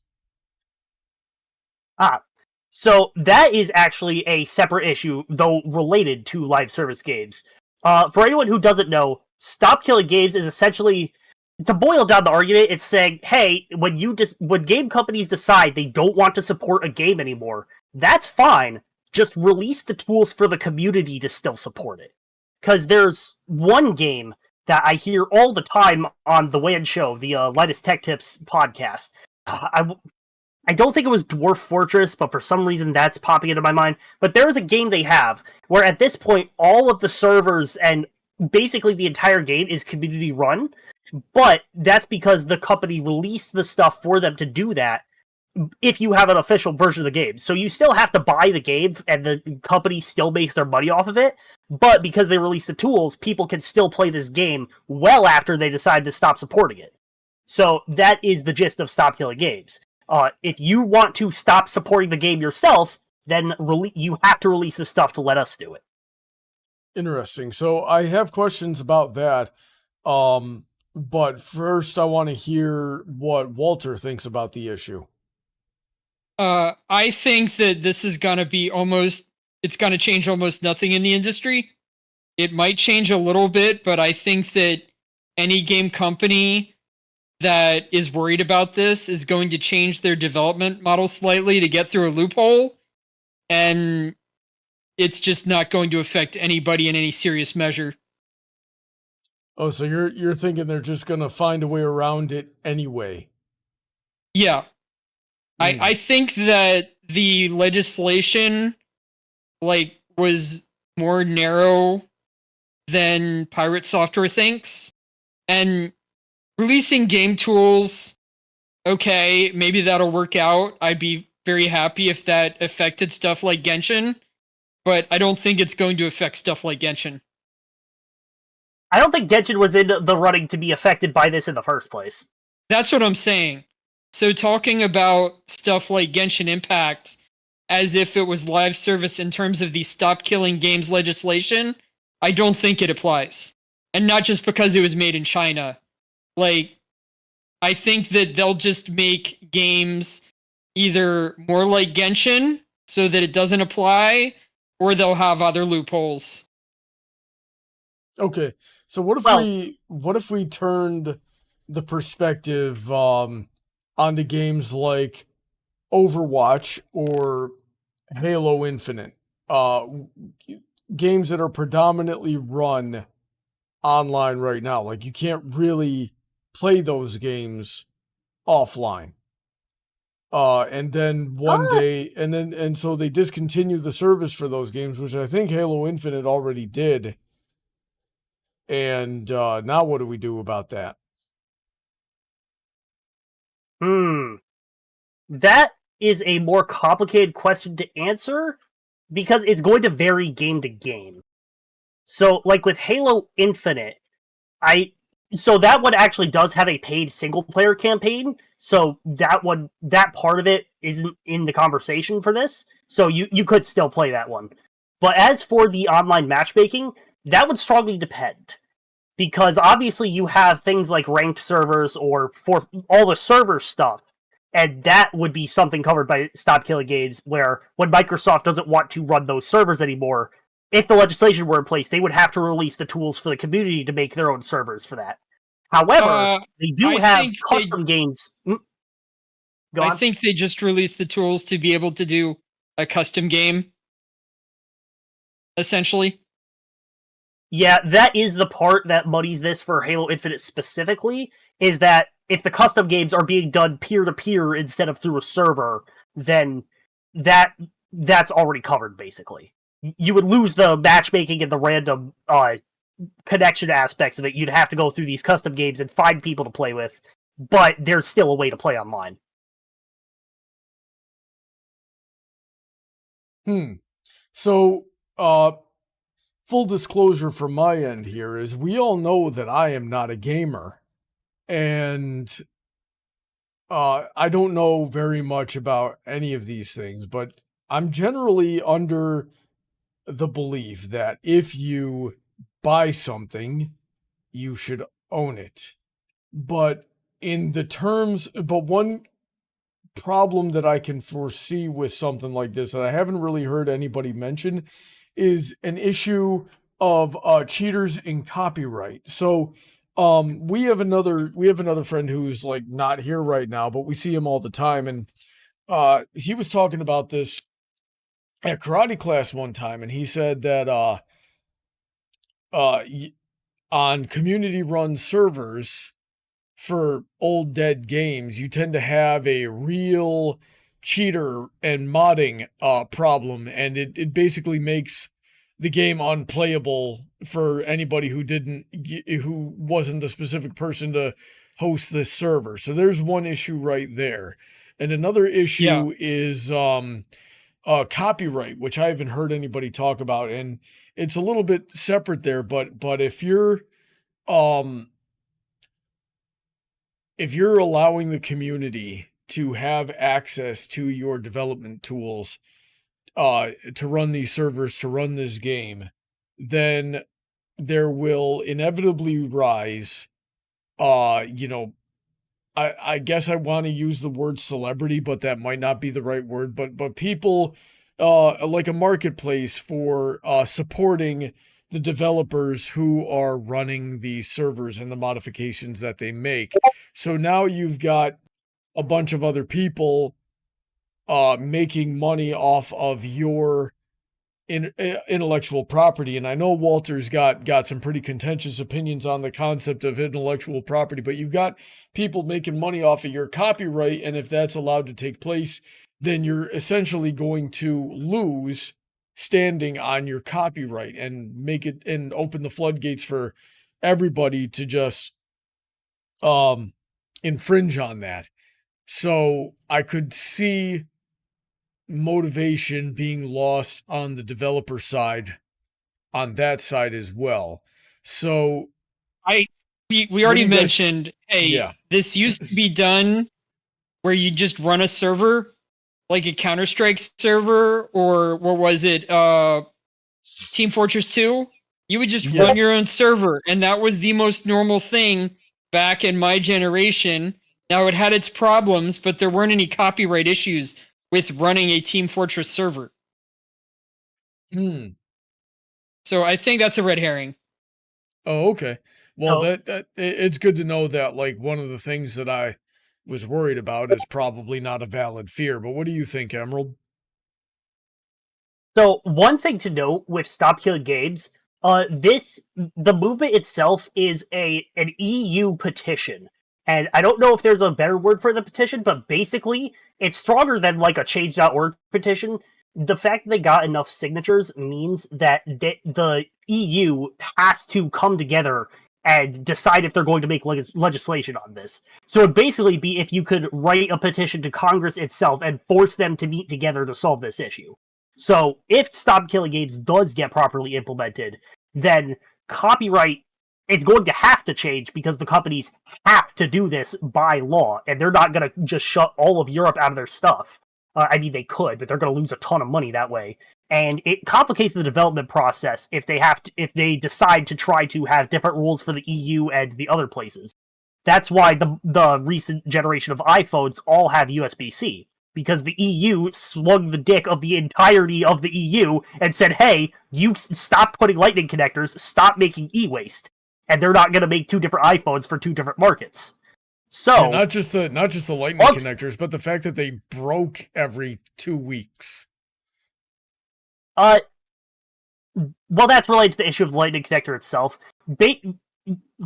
So that is actually a separate issue, though related to live service games. For anyone who doesn't know, stop killing games is essentially, to boil down the argument, it's saying, hey, when game companies decide they don't want to support a game anymore, that's fine. Just release the tools for the community to still support it. Because there's one game that I hear all the time on the WAN show, the Linus Tech Tips podcast. I don't think it was Dwarf Fortress, but for some reason that's popping into my mind. But there is a game they have where at this point all of the servers and basically the entire game is community run. But that's because the company released the stuff for them to do that if you have an official version of the game. So you still have to buy the game and the company still makes their money off of it. But because they released the tools, people can still play this game well after they decide to stop supporting it. So that is the gist of Stop Killing Games. If you want to stop supporting the game yourself, then you have to release the stuff to let us do it. Interesting. So I have questions about that. But first I want to hear what Walter thinks about the issue. I think that this is going to be it's going to change almost nothing in the industry. It might change a little bit, but I think that any game company that is worried about this is going to change their development model slightly to get through a loophole, and it's just not going to affect anybody in any serious measure. Oh, so you're thinking they're just gonna find a way around it anyway? Yeah. Hmm. I think that the legislation was more narrow than Pirate Software thinks. And releasing game tools, okay, maybe that'll work out. I'd be very happy if that affected stuff like Genshin, but I don't think it's going to affect stuff like Genshin. I don't think Genshin was in the running to be affected by this in the first place. That's what I'm saying. So talking about stuff like Genshin Impact as if it was live service in terms of the stop killing games legislation, I don't think it applies. And not just because it was made in China. I think that they'll just make games either more like Genshin so that it doesn't apply, or they'll have other loopholes. Okay, so what if we turned the perspective onto games like Overwatch or Halo Infinite, games that are predominantly run online right now? Like, you can't really play those games offline. And then one day, and so they discontinue the service for those games, which I think Halo Infinite already did. And now what do we do about that? That is a more complicated question to answer because it's going to vary game to game. So, like with Halo Infinite, so that one actually does have a paid single player campaign. So that part of it isn't in the conversation for this. So you could still play that one. But as for the online matchmaking, that would strongly depend. Because obviously you have things like ranked servers or for all the server stuff. And that would be something covered by Stop Killing Games, where when Microsoft doesn't want to run those servers anymore, if the legislation were in place, they would have to release the tools for the community to make their own servers for that. However, they do have custom games. I think they just released the tools to be able to do a custom game, essentially. Yeah, that is the part that muddies this for Halo Infinite specifically, is that if the custom games are being done peer-to-peer instead of through a server, then that's already covered, basically. You would lose the matchmaking and the random connection aspects of it. You'd have to go through these custom games and find people to play with, but there's still a way to play online. So, full disclosure from my end here is we all know that I am not a gamer, and I don't know very much about any of these things, but I'm generally under the belief that if you buy something, you should own it. But one problem that I can foresee with something like this that I haven't really heard anybody mention is an issue of cheaters in copyright. So we have another friend who's like not here right now, but we see him all the time, and he was talking about this at karate class one time, and he said that on community run servers for old dead games, you tend to have a real cheater and modding problem, and it basically makes the game unplayable for anybody who wasn't the specific person to host this server. So there's one issue right there. And another issue is copyright, which I haven't heard anybody talk about, and it's a little bit separate there, but if you're allowing the community to have access to your development tools to run these servers, to run this game, then there will inevitably rise, I guess I want to use the word celebrity, but that might not be the right word, but people like a marketplace for supporting the developers who are running the servers and the modifications that they make. So now you've got a bunch of other people making money off of your intellectual property. And I know Walter's got some pretty contentious opinions on the concept of intellectual property, but you've got people making money off of your copyright. And if that's allowed to take place, then you're essentially going to lose standing on your copyright and make it and open the floodgates for everybody to just infringe on that. So I could see motivation being lost on the developer side, on that side as well. So we already mentioned, this used to be done where you just run a server, like a Counter-Strike server, or what was it, Team Fortress 2? You would just run your own server, and that was the most normal thing back in my generation. Now, it had its problems, but there weren't any copyright issues with running a Team Fortress server. So I think that's a red herring. Oh, okay. Well, that it's good to know that, like, one of the things that I was worried about is probably not a valid fear. But what do you think, Emerald? So one thing to note with Stop Killing Games, the movement itself is an EU petition. And I don't know if there's a better word for the petition, but basically it's stronger than like a change.org petition. The fact that they got enough signatures means that the EU has to come together and decide if they're going to make legislation on this. So it'd basically be if you could write a petition to Congress itself and force them to meet together to solve this issue. So if Stop Killing Games does get properly implemented, then copyright, it's going to have to change because the companies have to do this by law, and they're not going to just shut all of Europe out of their stuff. I mean, they could, but they're going to lose a ton of money that way. And it complicates the development process if they decide to try to have different rules for the EU and the other places. That's why the recent generation of iPhones all have USB-C, because the EU swung the dick of the entirety of the EU and said, hey, you stop putting lightning connectors, stop making e-waste. And they're not going to make two different iPhones for two different markets. So not just the lightning connectors, but the fact that they broke every 2 weeks. Well, that's related to the issue of the lightning connector itself.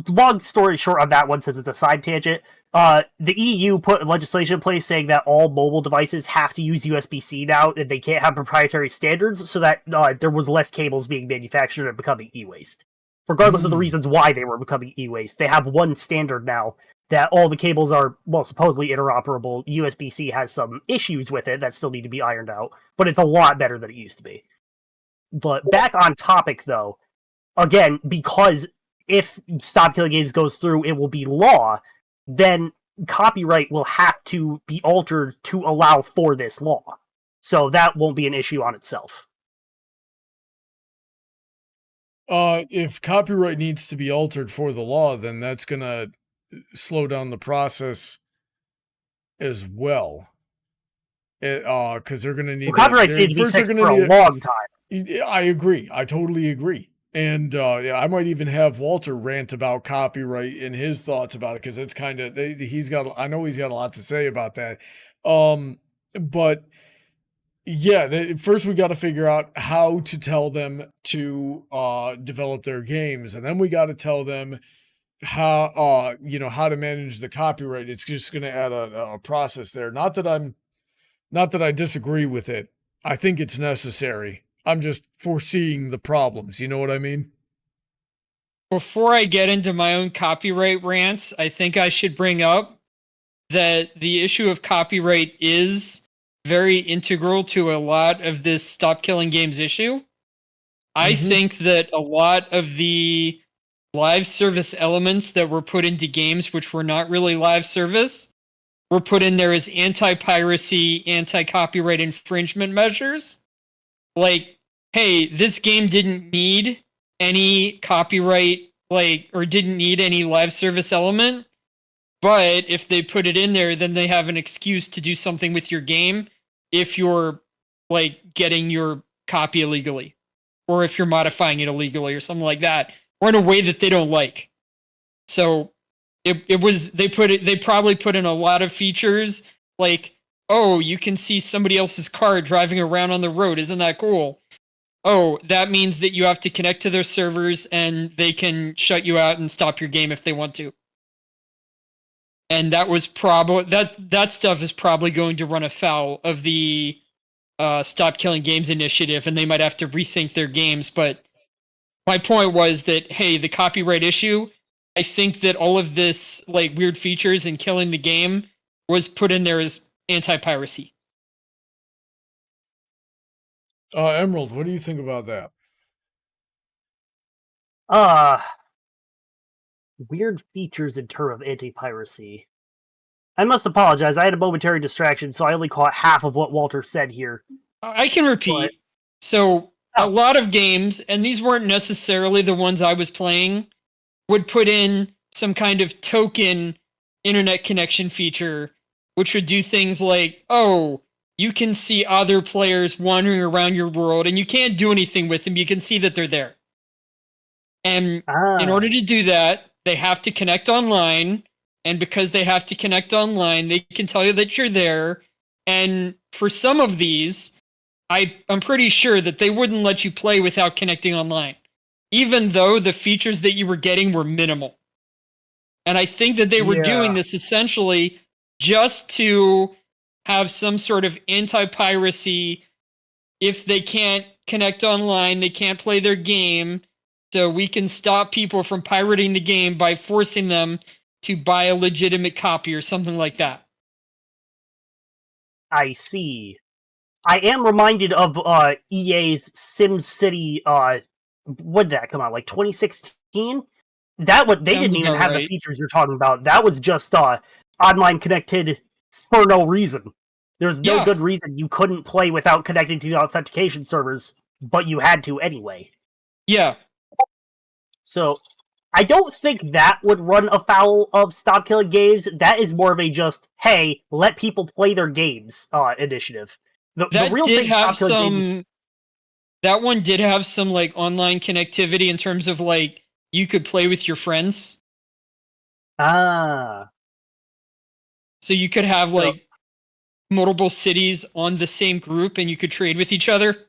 Long story short on that one, since it's a side tangent, the EU put legislation in place saying that all mobile devices have to use USB-C now, and they can't have proprietary standards, so that there was less cables being manufactured and becoming e-waste. Regardless of the reasons why they were becoming e-waste, they have one standard now that all the cables are, well, supposedly interoperable. USB-C has some issues with it that still need to be ironed out, but it's a lot better than it used to be. But back on topic, though, again, because if Stop Killing Games goes through, it will be law, then copyright will have to be altered to allow for this law. So that won't be an issue on itself. If copyright needs to be altered for the law, then that's going to slow down the process as well. Because they're going to need... copyrights need to be fixed for a long time. I agree. I totally agree. And I might even have Walter rant about copyright and his thoughts about it, because it's kind of... I know he's got a lot to say about that. But... yeah, first we got to figure out how to tell them to develop their games, and then we got to tell them how how to manage the copyright. It's just going to add a process there. Not that I disagree with it. I think it's necessary. I'm just foreseeing the problems. You know what I mean? Before I get into my own copyright rants, I think I should bring up that the issue of copyright is very integral to a lot of this Stop Killing Games issue. I think that a lot of the live service elements that were put into games, which were not really live service, were put in there as anti-piracy, anti-copyright infringement measures. Like, hey, this game didn't need any copyright, or didn't need any live service element, but if they put it in there, then they have an excuse to do something with your game if you're getting your copy illegally, or if you're modifying it illegally or something like that, or in a way that they don't like. So they probably put in a lot of features like, oh, you can see somebody else's car driving around on the road. Isn't that cool? oh, that means that you have to connect to their servers and they can shut you out and stop your game if they want to. And that was probably that stuff is probably going to run afoul of the Stop Killing Games initiative, and they might have to rethink their games. But my point was that, hey, the copyright issue, I think that all of this like weird features and killing the game was put in there as anti-piracy. Emerald, what do you think about that? Weird features in terms of anti-piracy. I must apologize. I had a momentary distraction, so I only caught half of what Walter said here. I can repeat. So a lot of games, and these weren't necessarily the ones I was playing, would put in some kind of token internet connection feature, which would do things like, oh, you can see other players wandering around your world, and you can't do anything with them. You can see that they're there. And in order to do that, they have to connect online. And because they have to connect online, they can tell you that you're there. And for some of these, I'm pretty sure that they wouldn't let you play without connecting online, even though the features that you were getting were minimal. And I think that they were doing this essentially just to have some sort of anti-piracy. If they can't connect online, they can't play their game. So we can stop people from pirating the game by forcing them to buy a legitimate copy or something like that. I see. I am reminded of EA's SimCity. When did that come out? Like 2016? They didn't even have the features you're talking about. That was just online connected for no reason. There's no good reason you couldn't play without connecting to the authentication servers, but you had to anyway. Yeah. So I don't think that would run afoul of Stop Killing Games. That is more of a just, hey, let people play their games initiative. That one did have some like online connectivity in terms of like you could play with your friends. So you could have like multiple cities on the same group and you could trade with each other.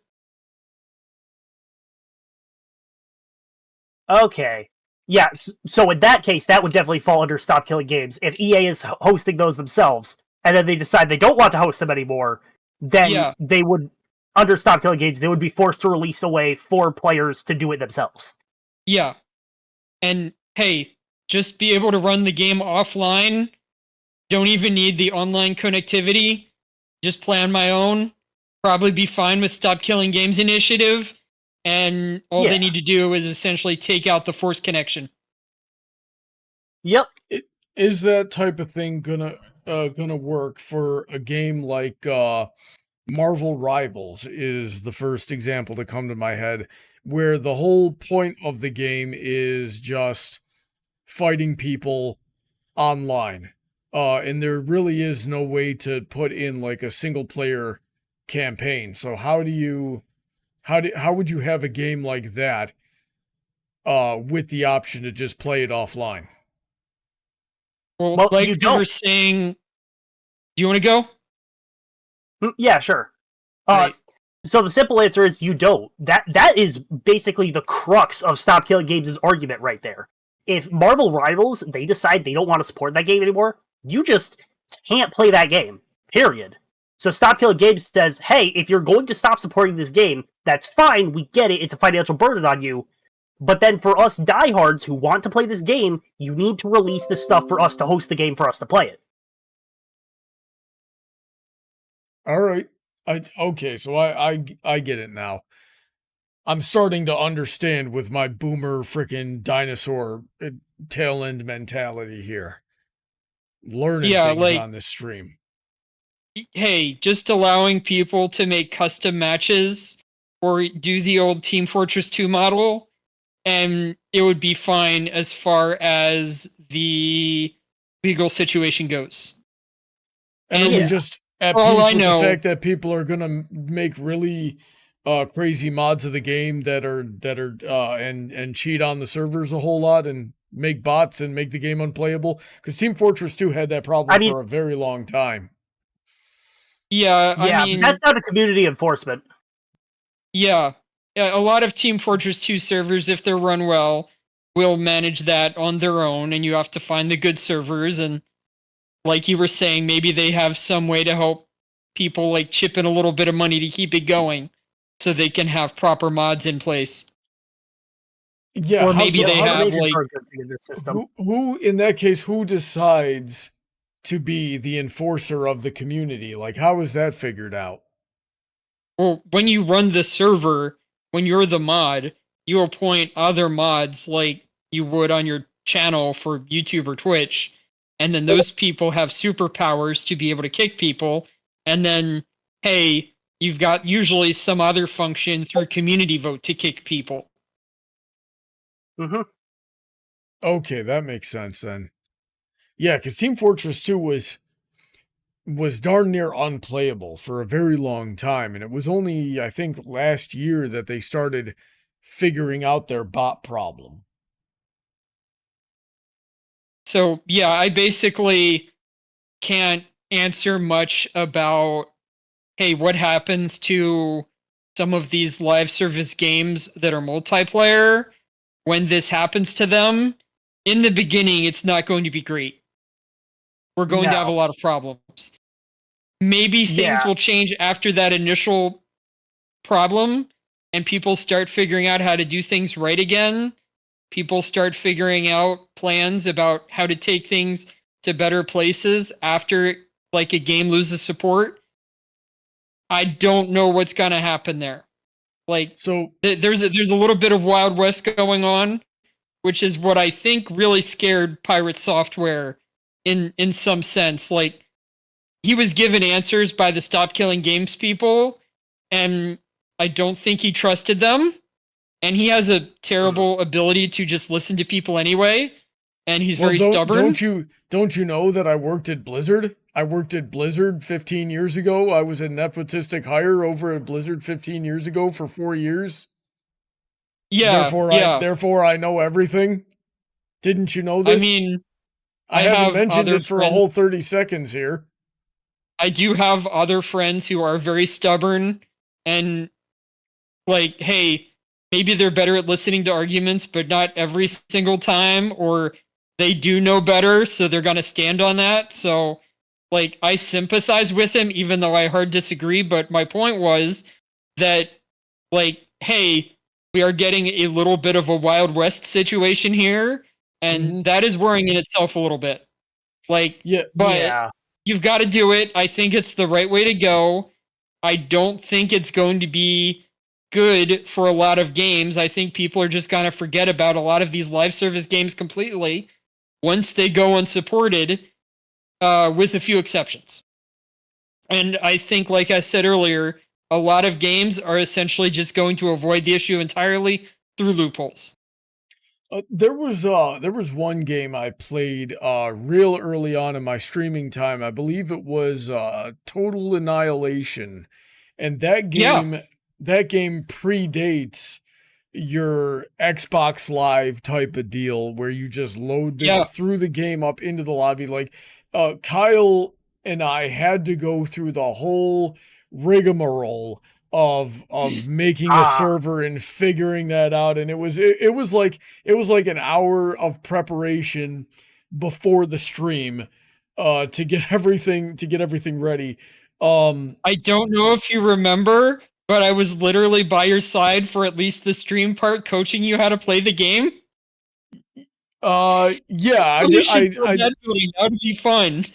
Okay. Yeah, so in that case, that would definitely fall under Stop Killing Games. If EA is hosting those themselves, and then they decide they don't want to host them anymore, then they would, under Stop Killing Games, they would be forced to release a way for players to do it themselves. Yeah. And, hey, just be able to run the game offline. Don't even need the online connectivity. Just play on my own. Probably be fine with Stop Killing Games initiative. And all they need to do is essentially take out the forced connection. Yep. Is that type of thing gonna work for a game like Marvel Rivals? Is the first example to come to my head, where the whole point of the game is just fighting people online, and there really is no way to put in like a single player campaign. So how would you have a game like that with the option to just play it offline? Well, like you were saying, do you want to go? Yeah, sure. Right. So the simple answer is you don't. That is basically the crux of Stop Killing Games' argument right there. If Marvel Rivals, they decide they don't want to support that game anymore, you just can't play that game. Period. So Stop Killing Games says, hey, if you're going to stop supporting this game, that's fine, we get it, it's a financial burden on you. But then for us diehards who want to play this game, you need to release this stuff for us to host the game for us to play it. All right. Okay, so I get it now. I'm starting to understand with my boomer freaking dinosaur tail end mentality here. Learning things on this stream. Hey, just allowing people to make custom matches or do the old Team Fortress 2 model, and it would be fine as far as the legal situation goes. And are we just at peace with the fact that people are gonna make really crazy mods of the game that are and cheat on the servers a whole lot and make bots and make the game unplayable? Because Team Fortress 2 had that problem for a very long time. Yeah, I mean, that's not a community enforcement. Yeah, a lot of Team Fortress 2 servers, if they're run well, will manage that on their own, and you have to find the good servers. And like you were saying, maybe they have some way to help people like chip in a little bit of money to keep it going, so they can have proper mods in place. Yeah, or maybe they have major like programs in the system. who in that case, who decides to be the enforcer of the community? Like, how is that figured out? well, when you run the server, when you're the mod, you appoint other mods like you would on your channel for YouTube or Twitch, and then those people have superpowers to be able to kick people. And then, hey, you've got usually some other function through community vote to kick people. Mm-hmm. Okay, that makes sense then. Yeah, because Team Fortress 2 was darn near unplayable for a very long time, and it was only, I think, last year that they started figuring out their bot problem. So yeah, I basically can't answer much about, hey, what happens to some of these live service games that are multiplayer when this happens to them. In the beginning, it's not going to be great. We're going to have a lot of problems. Maybe things will change after that initial problem, and people start figuring out how to do things right again. People start figuring out plans about how to take things to better places after like a game loses support. I don't know what's going to happen there. Like, So there's a little bit of Wild West going on, which is what I think really scared Pirate Software in some sense. Like, he was given answers by the Stop Killing Games people, and I don't think he trusted them. And he has a terrible ability to just listen to people anyway, and he's very stubborn. Don't you know that I worked at Blizzard? I worked at Blizzard 15 years ago. I was a nepotistic hire over at Blizzard 15 years ago for 4 years. Yeah, Therefore I know everything. Didn't you know this? I mean, I haven't mentioned it for a whole 30 seconds here. I do have other friends who are very stubborn and like, hey, maybe they're better at listening to arguments, but not every single time, or they do know better, so they're going to stand on that. So, like, I sympathize with him, even though I hard disagree, but my point was that, like, hey, we are getting a little bit of a Wild West situation here, and that is worrying in itself a little bit. Like, but you've got to do it. I think it's the right way to go. I don't think it's going to be good for a lot of games. I think people are just going to forget about a lot of these live service games completely once they go unsupported, with a few exceptions. And I think, like I said earlier, a lot of games are essentially just going to avoid the issue entirely through loopholes. There was one game I played real early on in my streaming time. I believe it was Total Annihilation, and that game predates your Xbox Live type of deal where you just load through the game up into the lobby. Like Kyle and I had to go through the whole rigmarole of making a server and figuring that out, and it was like an hour of preparation before the stream to get everything ready. I don't know if you remember, but I was literally by your side for at least the stream part, coaching you how to play the game. Yeah, that would be fun.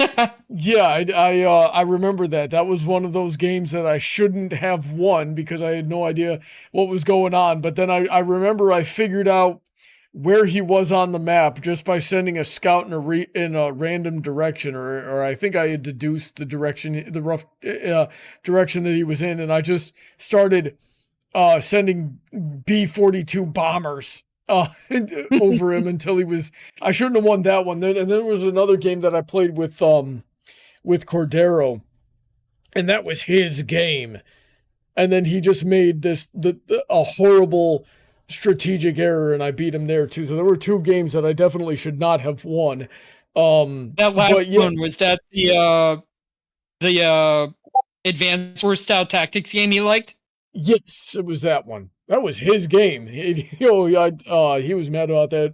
Yeah, I remember that. That was one of those games that I shouldn't have won because I had no idea what was going on. But then I remember I figured out where he was on the map just by sending a scout in a random direction, or I think I had deduced the rough direction that he was in, and I just started sending B-42 bombers over him until he was. I shouldn't have won that one. And then there was another game that I played with Cordero, and that was his game. And then he just made a horrible strategic error, and I beat him there too. So there were two games that I definitely should not have won. That last one, was that the Advanced War Style Tactics game you liked? Yes, it was that one. That was his game. He was mad about that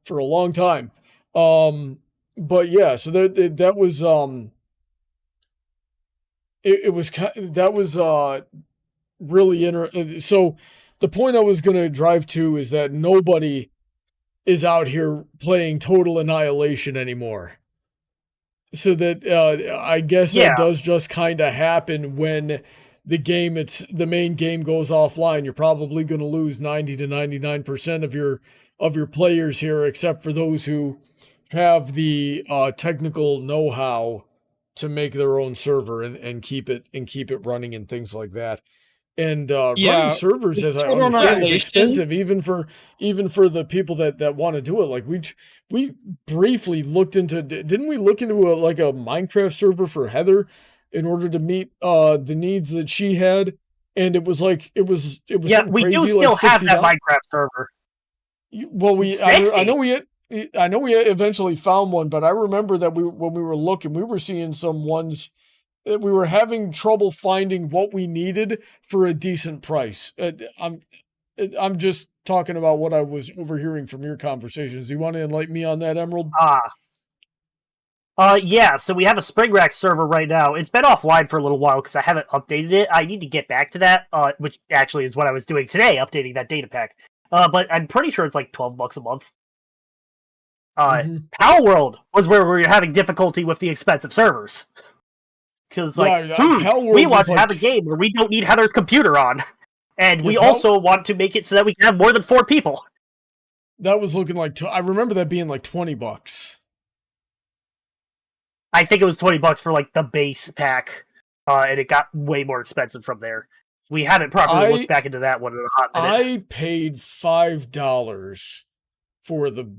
for a long time. But yeah, so that was that was really so the point I was going to drive to is that nobody is out here playing Total Annihilation anymore. So that I guess that does just kind of happen when the main game goes offline. You're probably going to lose 90 to 99% of your players here, except for those who have the technical know-how to make their own server and keep it running and things like that. And running servers, as I understand, is expensive, even for the people that want to do it. Like we briefly looked into, didn't we look into a Minecraft server for Heather in order to meet the needs that she had? And it was it was yeah, we crazy, do still have that Minecraft server. Well, I know we eventually found one, but I remember that when we were looking, we were seeing some ones. We were having trouble finding what we needed for a decent price. I'm just talking about what I was overhearing from your conversations. Do you want to enlighten me on that, Emerald? Yeah, so we have a Spring Rack server right now. It's been offline for a little while because I haven't updated it. I need to get back to that, which actually is what I was doing today, updating that data pack. But I'm pretty sure it's like $12 a month. Power World was where we were having difficulty with the expensive servers. Because, we want to have a game where we don't need Heather's computer on. And we also want to make it so that we can have more than 4 people. That was looking like... I remember that being like $20. I think it was $20 for, like, the base pack. And it got way more expensive from there. We haven't properly looked back into that one in a hot minute. I paid $5 for the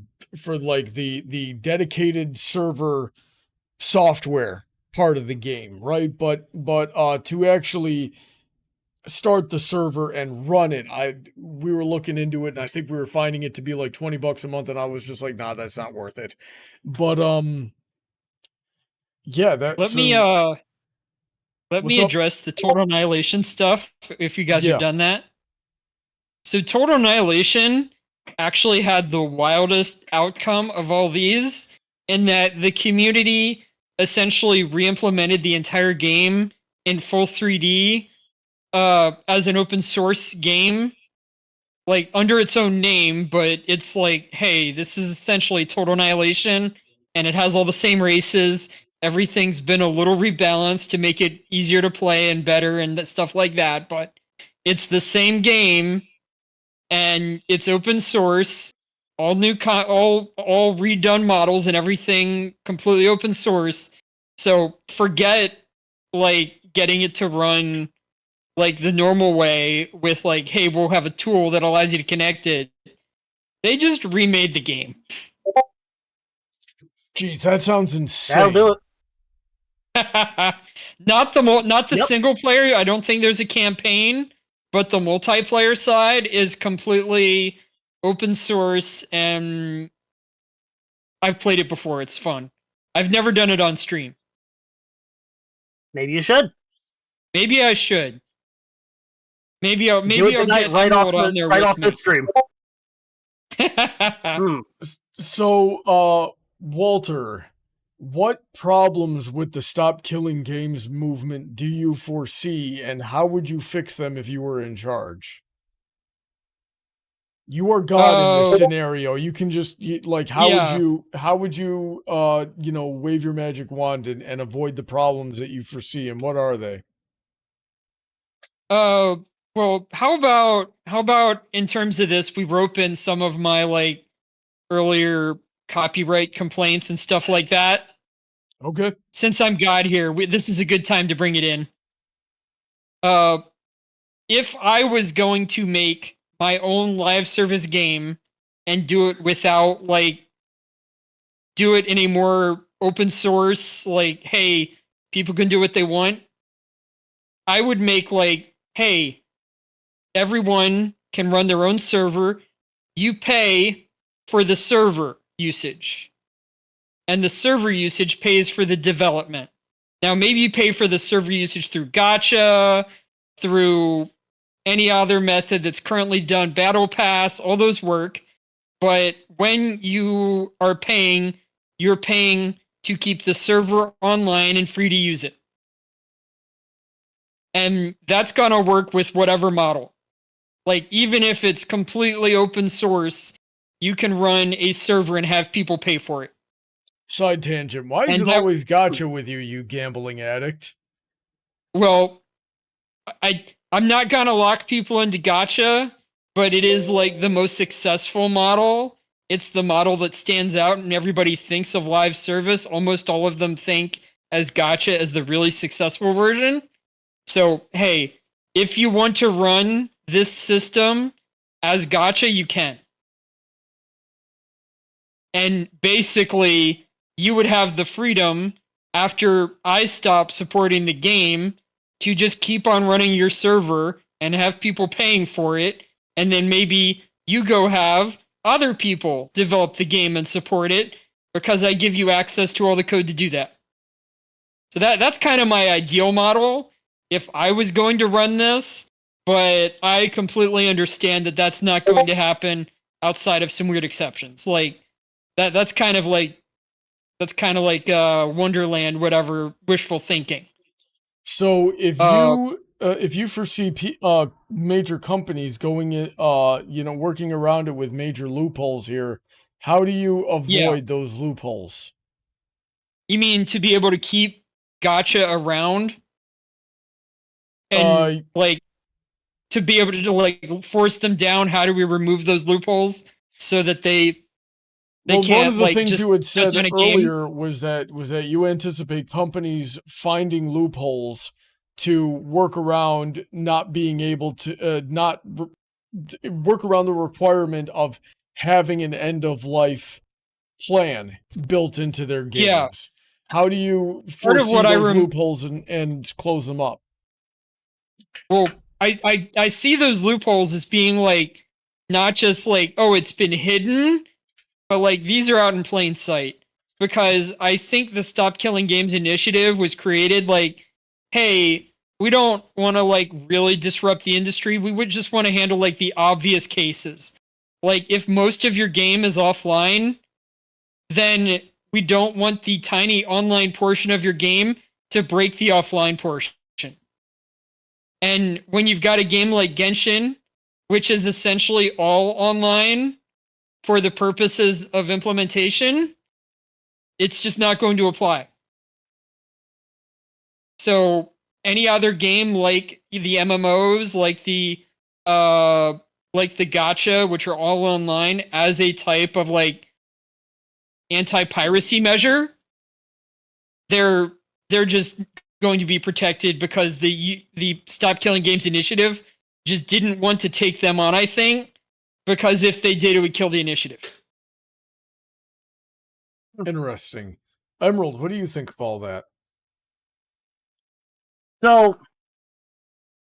dedicated server software part of the game, right? But to actually start the server and run it, we were looking into it, and I think we were finding it to be like $20 a month, and I was just like, nah, that's not worth it. But yeah, that. Let me address the Total Annihilation stuff, if you guys have done that. So Total Annihilation actually had the wildest outcome of all these, in that the community essentially re-implemented the entire game in full 3D as an open source game, like under its own name, but it's like, hey, this is essentially Total Annihilation, and it has all the same races. Everything's been a little rebalanced to make it easier to play and better and stuff like that, but it's the same game, and it's open source, all new all redone models and everything completely open source. So forget like getting it to run like the normal way with like, hey, we'll have a tool that allows you to connect it. They just remade the game. Jeez, that sounds insane. That'll do it. Not the single player. I don't think there's a campaign, but the multiplayer side is completely open source, and I've played it before. It's fun. I've never done it on stream. Maybe you should. Maybe I should. Maybe I'll get right off the stream. So, Walter, what problems with the Stop Killing Games movement do you foresee, and how would you fix them if you were in charge? You are God in this scenario. You can just how would you wave your magic wand and avoid the problems that you foresee, and what are they? Well, how about in terms of this, we rope in some of my like earlier copyright complaints and stuff like that. Okay. Since I'm God here, this is a good time to bring it in. If I was going to make my own live service game and do it without do it in a more open source, like, hey, people can do what they want, I would make hey, everyone can run their own server. You pay for the server usage, and the server usage pays for the development. Now, maybe you pay for the server usage through gacha, through any other method that's currently done. Battle Pass, all those work. But when you are paying, you're paying to keep the server online and free to use it. And that's going to work with whatever model. Like, even if it's completely open source, you can run a server and have people pay for it. Side tangent. Why is it always gotcha with you, you gambling addict? Well, I'm not going to lock people into gotcha, but it is like the most successful model. It's the model that stands out and everybody thinks of live service. Almost all of them think as gotcha as the really successful version. So, hey, if you want to run this system as gotcha, you can. And basically, you would have the freedom, after I stop supporting the game, to just keep on running your server and have people paying for it. And then maybe you go have other people develop the game and support it because I give you access to all the code to do that. So that's kind of my ideal model if I was going to run this, but I completely understand that that's not going to happen outside of some weird exceptions. Like that's kind of like Wonderland, whatever, wishful thinking. So if you foresee major companies going in, working around it with major loopholes here, how do you avoid those loopholes? You mean to be able to keep gotcha around? And to be able to force them down, how do we remove those loopholes so that they can't, one of the things just you had said earlier game? was that you anticipate companies finding loopholes to work around not being able to work around the requirement of having an end of life plan built into their games. Yeah. How do you foresee those loopholes and close them up? Well, I see those loopholes as being like not just like, oh, it's been hidden, but like these are out in plain sight. Because I think the Stop Killing Games initiative was created like, hey, we don't want to like really disrupt the industry. We would just want to handle like the obvious cases. Like if most of your game is offline, then we don't want the tiny online portion of your game to break the offline portion. And when you've got a game like Genshin, which is essentially all online for the purposes of implementation, it's just not going to apply. So any other game like the MMOs, like the gacha, which are all online as a type of like anti-piracy measure, they're just going to be protected because the Stop Killing Games initiative just didn't want to take them on, I think, because if they did, it would kill the initiative. Interesting. Emerald, what do you think of all that? So,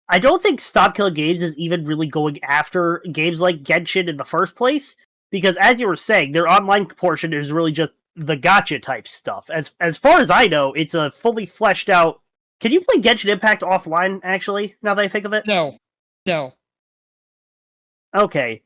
I don't think Stop Killing Games is even really going after games like Genshin in the first place, because as you were saying, their online portion is really just the gacha type stuff. As far as I know, it's a fully fleshed out. Can you play Genshin Impact offline, actually, now that I think of it? No. Okay.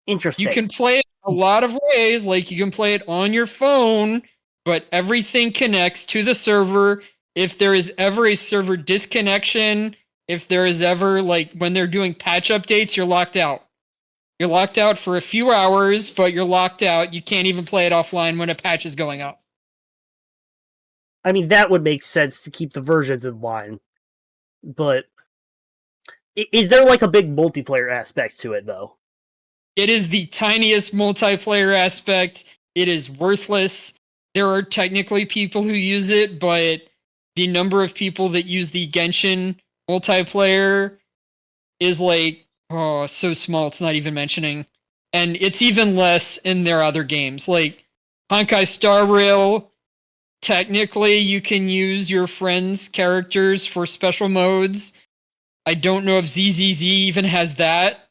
Interesting. You can play it a lot of ways, like you can play it on your phone, but everything connects to the server. If there is ever a server disconnection, if there is ever, like, when they're doing patch updates, you're locked out. You're locked out for a few hours, but you're locked out. You can't even play it offline when a patch is going up. I mean, that would make sense to keep the versions in line. But is there, like, a big multiplayer aspect to it, though? It is the tiniest multiplayer aspect. It is worthless. There are technically people who use it, but the number of people that use the Genshin multiplayer is like, oh, so small it's not even mentioning. And it's even less in their other games. Like Honkai Star Rail, technically you can use your friends' characters for special modes. I don't know if ZZZ even has that.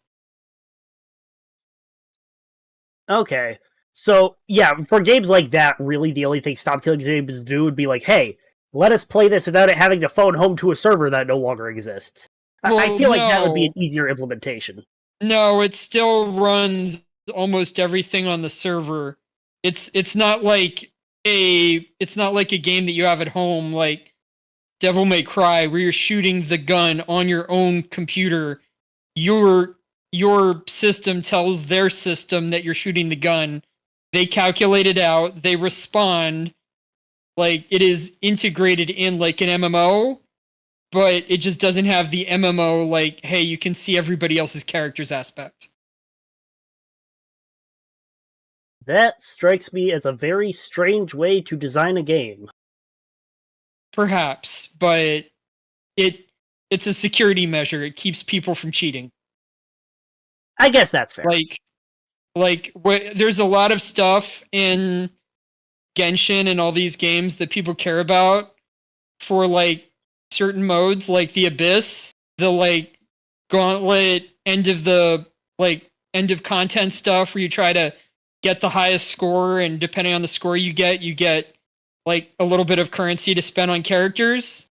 Okay. So, yeah, for games like that, really the only thing Stop Killing Games do would be like, hey, let us play this without it having to phone home to a server that no longer exists. I feel like that would be no. an easier implementation. No, it still runs almost everything on the server. It's not like a game that you have at home like Devil May Cry where you're shooting the gun on your own computer. Your system tells their system that you're shooting the gun. They calculate it out, they respond. Like it is integrated in like an MMO, but it just doesn't have the MMO like, hey, you can see everybody else's characters aspect. That strikes me as a very strange way to design a game. Perhaps, but it's a security measure. It keeps people from cheating. I guess that's fair. There's a lot of stuff in Genshin and all these games that people care about for like certain modes, like the Abyss, the like Gauntlet, end of content stuff where you try to get the highest score, and depending on the score you get like a little bit of currency to spend on characters.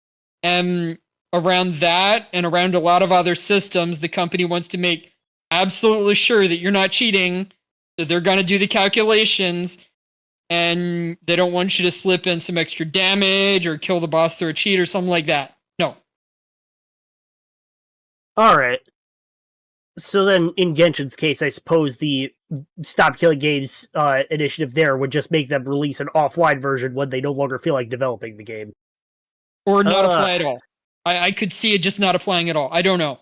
And around that and around a lot of other systems, the company wants to make absolutely sure that you're not cheating. So they're going to do the calculations, and they don't want you to slip in some extra damage or kill the boss through a cheat or something like that. No. Alright. So then, in Genshin's case, I suppose the Stop Killing Games initiative there would just make them release an offline version when they no longer feel like developing the game. Or not apply at all. I could see it just not applying at all. I don't know.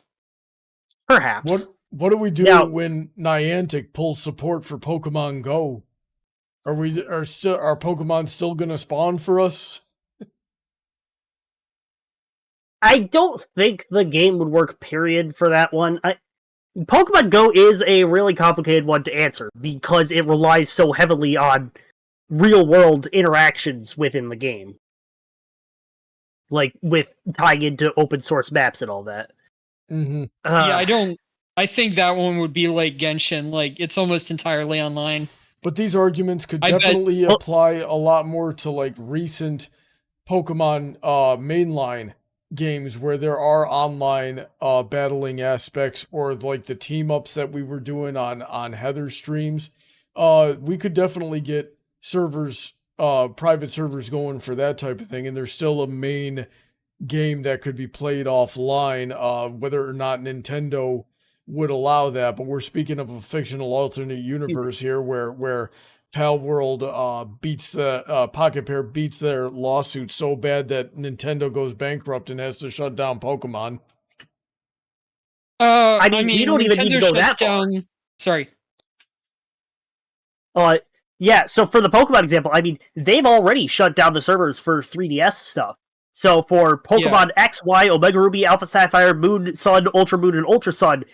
Perhaps. What do we do Now, when Niantic pulls support for Pokemon Go? Are Pokemon still gonna spawn for us? I don't think the game would work, period, for that one. Pokemon Go is a really complicated one to answer because it relies so heavily on real-world interactions within the game. Like, with tying into open-source maps and all that. Mm-hmm. I think that one would be like Genshin, like, it's almost entirely online. But these arguments could definitely apply a lot more to, like, recent Pokemon mainline games where there are online battling aspects, or like the team ups that we were doing on Heather's streams. We could definitely get servers, private servers going for that type of thing, and there's still a main game that could be played offline, whether or not Nintendo would allow that. But we're speaking of a fictional alternate universe here where Pal World beats the Pocket Pair beats their lawsuit so bad that Nintendo goes bankrupt and has to shut down Pokemon. I mean, you don't even need to go that far. Sorry. Yeah, so for the Pokemon example, I mean, they've already shut down the servers for 3DS stuff. So for Pokemon X, Y, Omega Ruby, Alpha Sapphire, Moon, Sun, Ultra Moon, and Ultra Sun,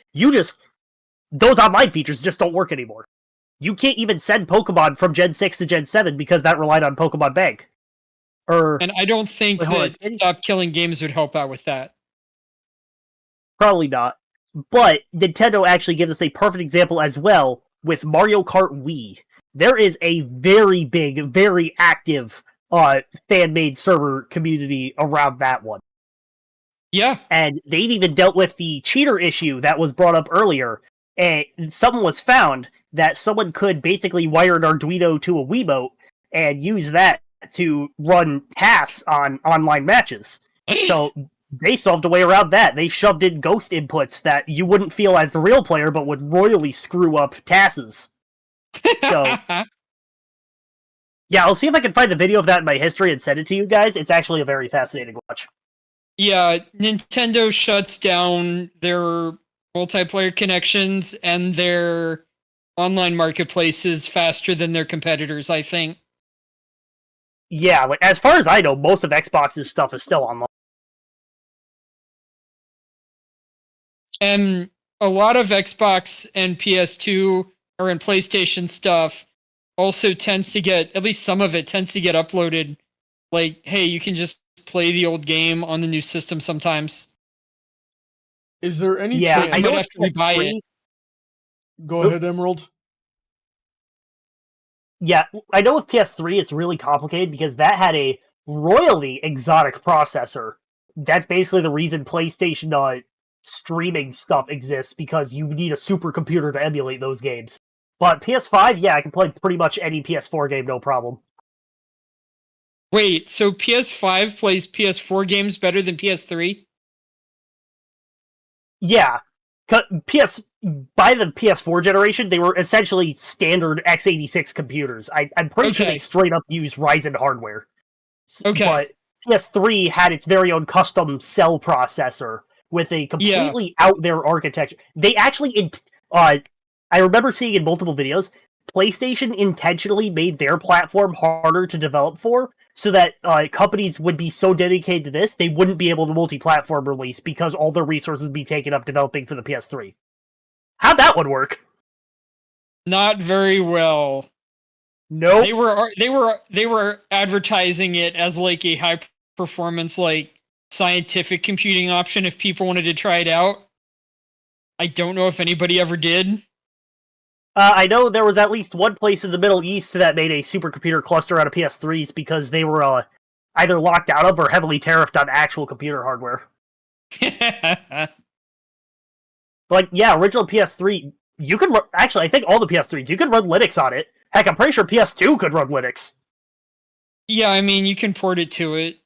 those online features just don't work anymore. You can't even send Pokemon from Gen 6 to Gen 7 because that relied on Pokemon Bank. And I don't think that Stop Killing Games would help out with that. Probably not. But Nintendo actually gives us a perfect example as well with Mario Kart Wii. There is a very big, very active fan-made server community around that one. Yeah. And they've even dealt with the cheater issue that was brought up earlier. And someone was found that someone could basically wire an Arduino to a Wiimote and use that to run tasks on online matches. So they solved a way around that. They shoved in ghost inputs that you wouldn't feel as the real player, but would royally screw up tasks. So, yeah, I'll see if I can find the video of that in my history and send it to you guys. It's actually a very fascinating watch. Yeah, Nintendo shuts down their multiplayer connections and their online marketplaces faster than their competitors, I think. Yeah, like as far as I know, most of Xbox's stuff is still online. And a lot of Xbox and PS2 or in PlayStation stuff also tends to get, at least some of it tends to get uploaded. Like, hey, you can just play the old game on the new system sometimes. Is there any chance? I know have to buy it. Go ahead, Emerald. Yeah, I know with PS3 it's really complicated because that had a royally exotic processor. That's basically the reason PlayStation streaming stuff exists because you need a supercomputer to emulate those games. But PS5, yeah, I can play pretty much any PS4 game, no problem. Wait, so PS5 plays PS4 games better than PS3? Yeah. By the PS4 generation, they were essentially standard x86 computers. I'm pretty sure they straight up use Ryzen hardware. Okay. But PS3 had its very own custom cell processor with a completely out there architecture. They actually, I remember seeing in multiple videos, PlayStation intentionally made their platform harder to develop for, so that companies would be so dedicated to this, they wouldn't be able to multi-platform release because all their resources would be taken up developing for the PS3. How'd that one work? Not very well. No. They were advertising it as like a high performance, like scientific computing option if people wanted to try it out. I don't know if anybody ever did. I know there was at least one place in the Middle East that made a supercomputer cluster out of PS3s because they were either locked out of or heavily tariffed on actual computer hardware. Like, yeah, original PS3, you could actually, I think all the PS3s, you could run Linux on it. Heck, I'm pretty sure PS2 could run Linux. Yeah, I mean, you can port it to it.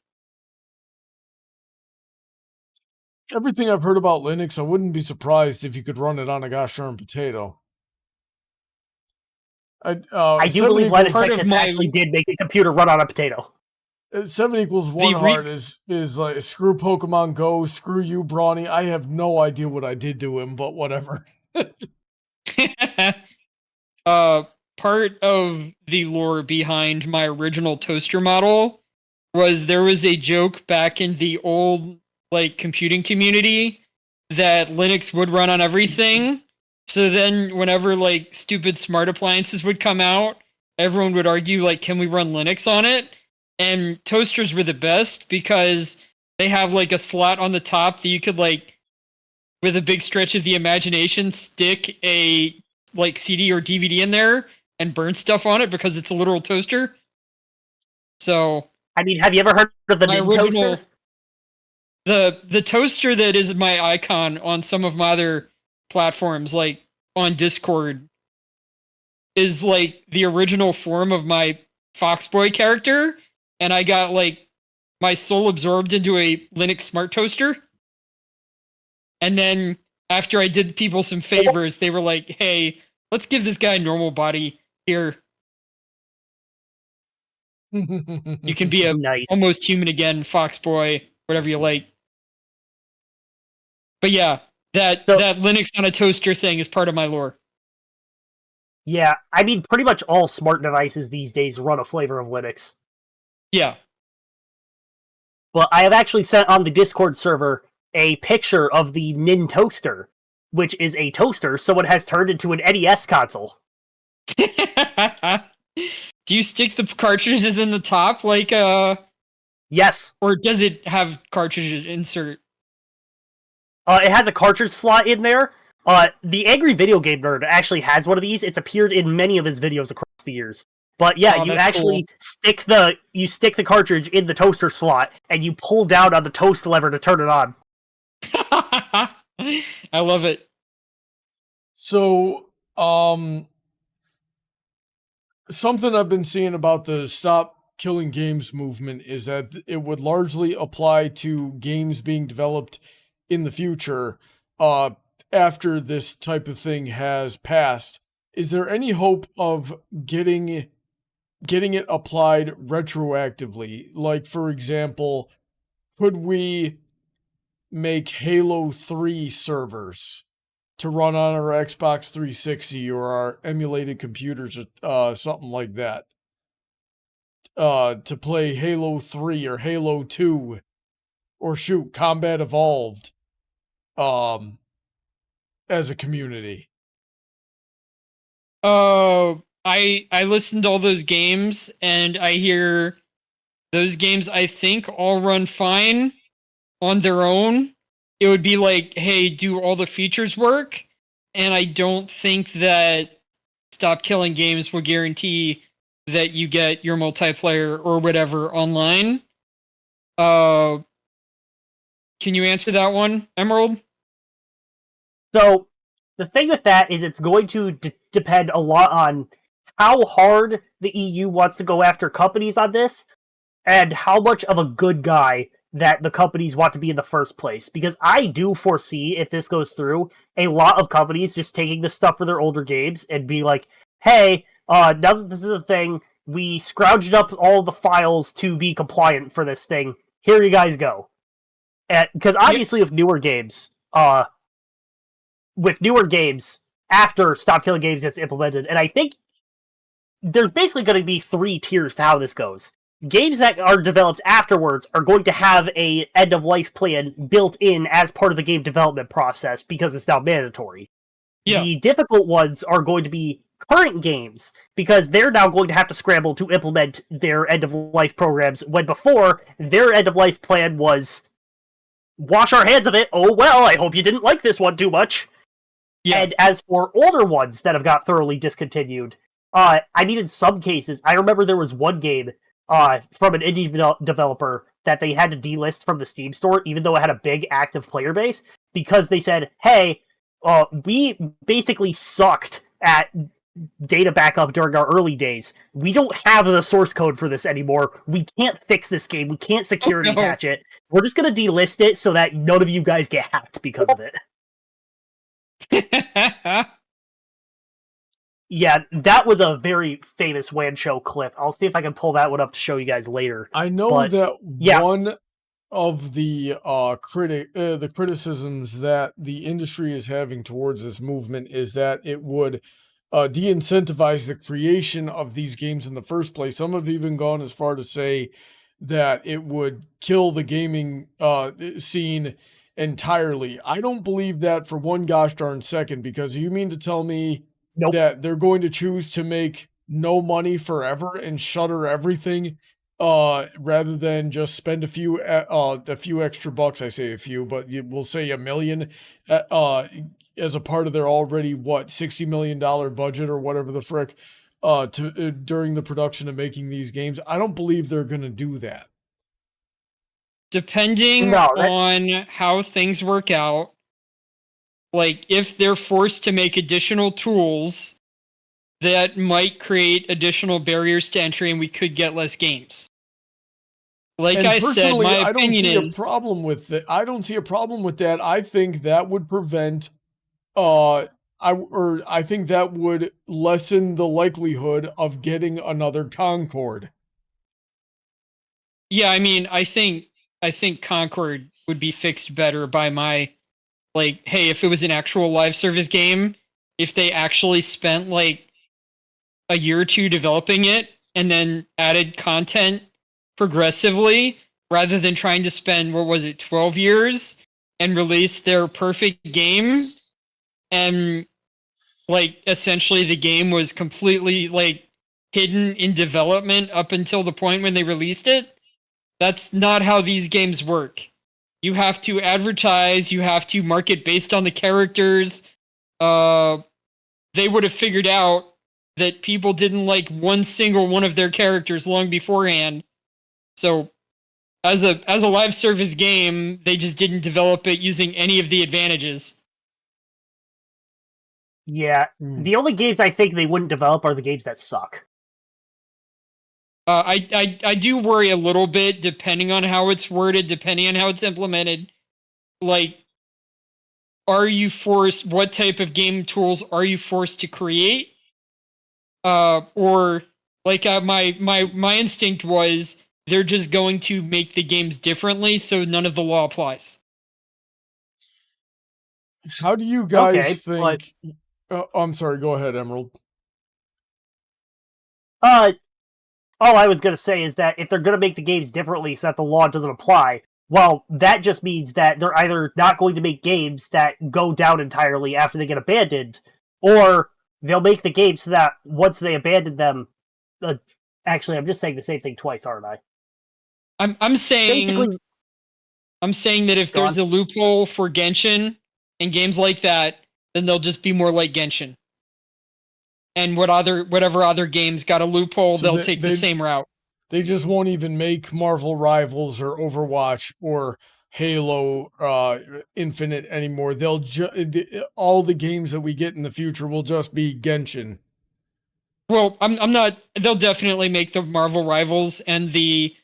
Everything I've heard about Linux, I wouldn't be surprised if you could run it on a gosh darn potato. I do believe Linux actually did make a computer run on a potato. 7 equals 1 hard is like, screw Pokemon Go, screw you, Brony. I have no idea what I did to him, but whatever. Part of the lore behind my original toaster model was there was a joke back in the old like computing community that Linux would run on everything. So then whenever like stupid smart appliances would come out, everyone would argue like, can we run Linux on it? And toasters were the best because they have like a slot on the top that you could like, with a big stretch of the imagination, stick a like CD or DVD in there and burn stuff on it because it's a literal toaster. So I mean, have you ever heard of the toaster? The toaster that is my icon on some of my other platforms, like on Discord, is like the original form of my Foxboy character, and I got like my soul absorbed into a Linux smart toaster. And then after I did people some favors, they were like, hey, let's give this guy a normal body here. You can be a almost human again, Foxboy, whatever you like. But yeah, that Linux on a toaster thing is part of my lore. Yeah, I mean, pretty much all smart devices these days run a flavor of Linux. Yeah. But I have actually sent on the Discord server a picture of the Nin Toaster, which is a toaster someone has turned into an NES console. Do you stick the cartridges in the top, like Yes. Or does it have cartridges insert? It has a cartridge slot in there. The Angry Video Game Nerd actually has one of these. It's appeared in many of his videos across the years. But yeah, you actually stick the cartridge in the toaster slot, and you pull down on the toast lever to turn it on. I love it. So, something I've been seeing about the Stop Killing Games movement is that it would largely apply to games being developed in the future after this type of thing has passed. Is there any hope of getting it applied retroactively? Like, for example, could we make Halo 3 servers to run on our Xbox 360 or our emulated computers or something like that? To play Halo 3 or Halo 2 or shoot Combat Evolved as a community. I listened to all those games, and I hear those games, I think, all run fine on their own. It would be like, hey, do all the features work? And I don't think that Stop Killing Games will guarantee that you get your multiplayer or whatever online. Can you answer that one, Emerald? So the thing with that is it's going to depend a lot on how hard the EU wants to go after companies on this, and how much of a good guy that the companies want to be in the first place. Because I do foresee, if this goes through, a lot of companies just taking this stuff for their older games and be like, hey, now that this is a thing, we scrounged up all the files to be compliant for this thing. Here you guys go. Because obviously with newer games, after Stop Killing Games gets implemented, and I think there's basically going to be 3 tiers to how this goes. Games that are developed afterwards are going to have a end-of-life plan built in as part of the game development process because it's now mandatory. Yeah. The difficult ones are going to be current games because they're now going to have to scramble to implement their end-of-life programs when before their end-of-life plan was wash our hands of it. Oh, well, I hope you didn't like this one too much. Yeah. And as for older ones that have got thoroughly discontinued, I mean, in some cases, I remember there was one game from an indie developer that they had to delist from the Steam store, even though it had a big active player base, because they said, hey, we basically sucked at data backup during our early days. We don't have the source code for this anymore. We can't fix this game. We can't security patch it. We're just going to delist it so that none of you guys get hacked because of it. Yeah, that was a very famous WAN show clip. I'll see if I can pull that one up to show you guys later. I know that one of the criticisms that the industry is having towards this movement is that it would de-incentivize the creation of these games in the first place. Some have even gone as far to say that it would kill the gaming scene entirely. I don't believe that for one gosh darn second, because you mean to tell me that they're going to choose to make no money forever and shutter everything rather than just spend a few extra bucks. I say a few, but we'll say $1 million as a part of their already $60 million budget or whatever the frick during the production of making these games. I don't believe they're going to do that. Depending on how things work out, like if they're forced to make additional tools, that might create additional barriers to entry and we could get less games. Like I said, my opinion is... a problem with it. I don't see a problem with that. I think that would prevent... I think that would lessen the likelihood of getting another Concord. Yeah, I mean, I think Concord would be fixed better by my... Like, hey, if it was an actual live service game, if they actually spent like a year or two developing it and then added content progressively rather than trying to spend, 12 years and release their perfect game, and like essentially the game was completely like hidden in development up until the point when they released it. That's not how these games work. You have to advertise, you have to market based on the characters. They would have figured out that people didn't like one single one of their characters long beforehand. So as a live service game, they just didn't develop it using any of the advantages. Yeah, the only games I think they wouldn't develop are the games that suck. I do worry a little bit, depending on how it's worded, depending on how it's implemented. Like, are you forced? What type of game tools are you forced to create? Or like my instinct was they're just going to make the games differently, so none of the law applies. How do you guys think? I'm sorry. Go ahead, Emerald. All I was going to say is that if they're going to make the games differently so that the law doesn't apply, well, that just means that they're either not going to make games that go down entirely after they get abandoned, or they'll make the games so that once they abandon them... actually, I'm just saying the same thing twice, aren't I? I'm saying that if there's a loophole for Genshin and games like that, then they'll just be more like Genshin. And whatever other games got a loophole, so they'll take the same route. They just won't even make Marvel Rivals or Overwatch or Halo Infinite anymore. They'll all the games that we get in the future will just be Genshin. Well, I'm not. They'll definitely make the Marvel Rivals and the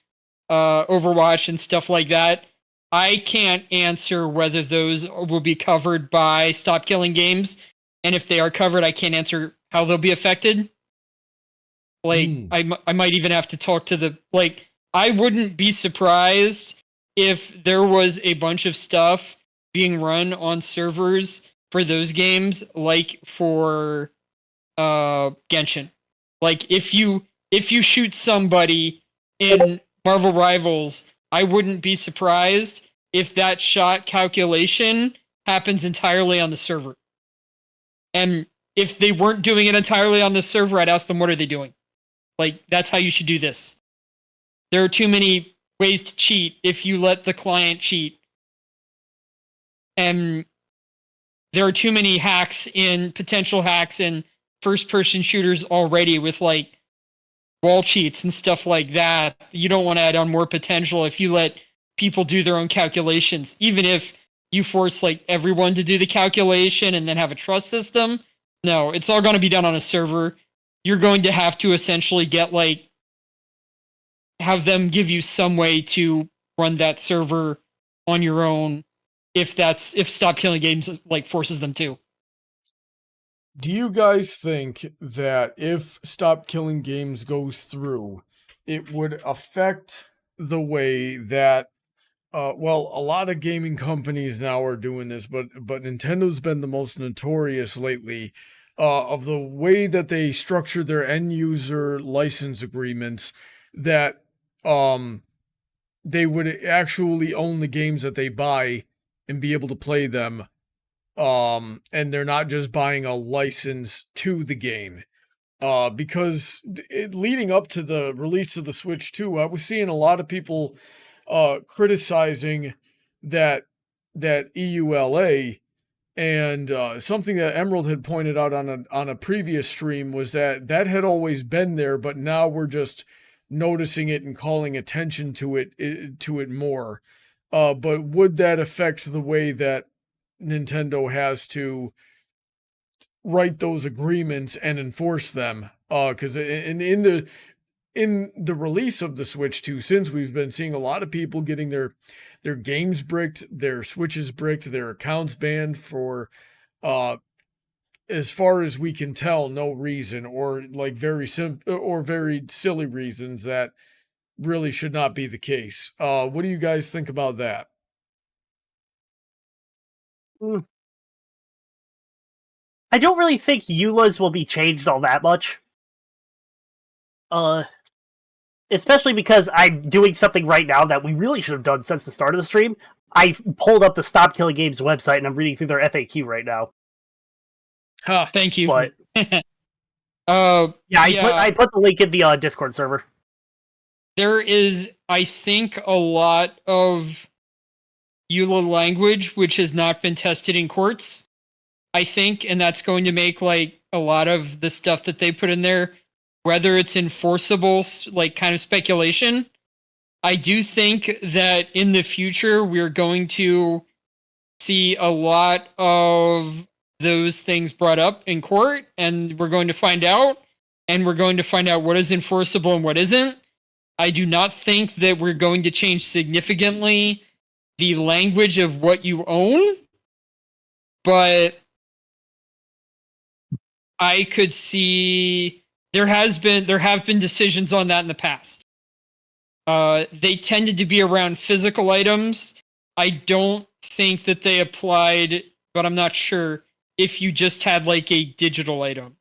Overwatch and stuff like that. I can't answer whether those will be covered by Stop Killing Games, and if they are covered, I can't answer how they'll be affected. Like, I might even have to talk to the I wouldn't be surprised if there was a bunch of stuff being run on servers for those games, like for Genshin. Like if you shoot somebody in Marvel Rivals, I wouldn't be surprised if that shot calculation happens entirely on the server. And if they weren't doing it entirely on the server, I'd ask them, what are they doing? Like, that's how you should do this. There are too many ways to cheat if you let the client cheat. And there are too many potential hacks in first-person shooters already with, like, wall cheats and stuff like that. You don't want to add on more potential if you let people do their own calculations. Even if you force, like, everyone to do the calculation and then have a trust system, no, it's all going to be done on a server. You're going to have to essentially get, like, have them give you some way to run that server on your own if Stop Killing Games, like, forces them to. Do you guys think that if Stop Killing Games goes through, it would affect the way that, well, a lot of gaming companies now are doing this, but Nintendo's been the most notorious lately, of the way that they structure their end user license agreements, that they would actually own the games that they buy and be able to play them. And they're not just buying a license to the game. Because leading up to the release of the Switch 2, I was seeing a lot of people criticizing that EULA, and something that Emerald had pointed out on a previous stream was that had always been there, but now we're just noticing it and calling attention to it more. But would that affect the way that Nintendo has to write those agreements and enforce them? Because in the release of the Switch 2, since we've been seeing a lot of people getting their games bricked, their Switches bricked, their accounts banned for, as far as we can tell, no reason, or like very silly reasons that really should not be the case. What do you guys think about that? I don't really think EULAs will be changed all that much. Especially because I'm doing something right now that we really should have done since the start of the stream. I pulled up the Stop Killing Games website and I'm reading through their FAQ right now. Thank you. But yeah, I put the link in the Discord server. There is, I think, a lot of EULA language which has not been tested in courts, I think, and that's going to make, like, a lot of the stuff that they put in there, whether it's enforceable, like, kind of speculation. I do think that in the future we're going to see a lot of those things brought up in court, and we're going to find out what is enforceable and what isn't. I do not think that we're going to change significantly the language of what you own, but I could see there have been decisions on that in the past. They tended to be around physical items. I don't think that they applied, but I'm not sure if you just had, like, a digital item.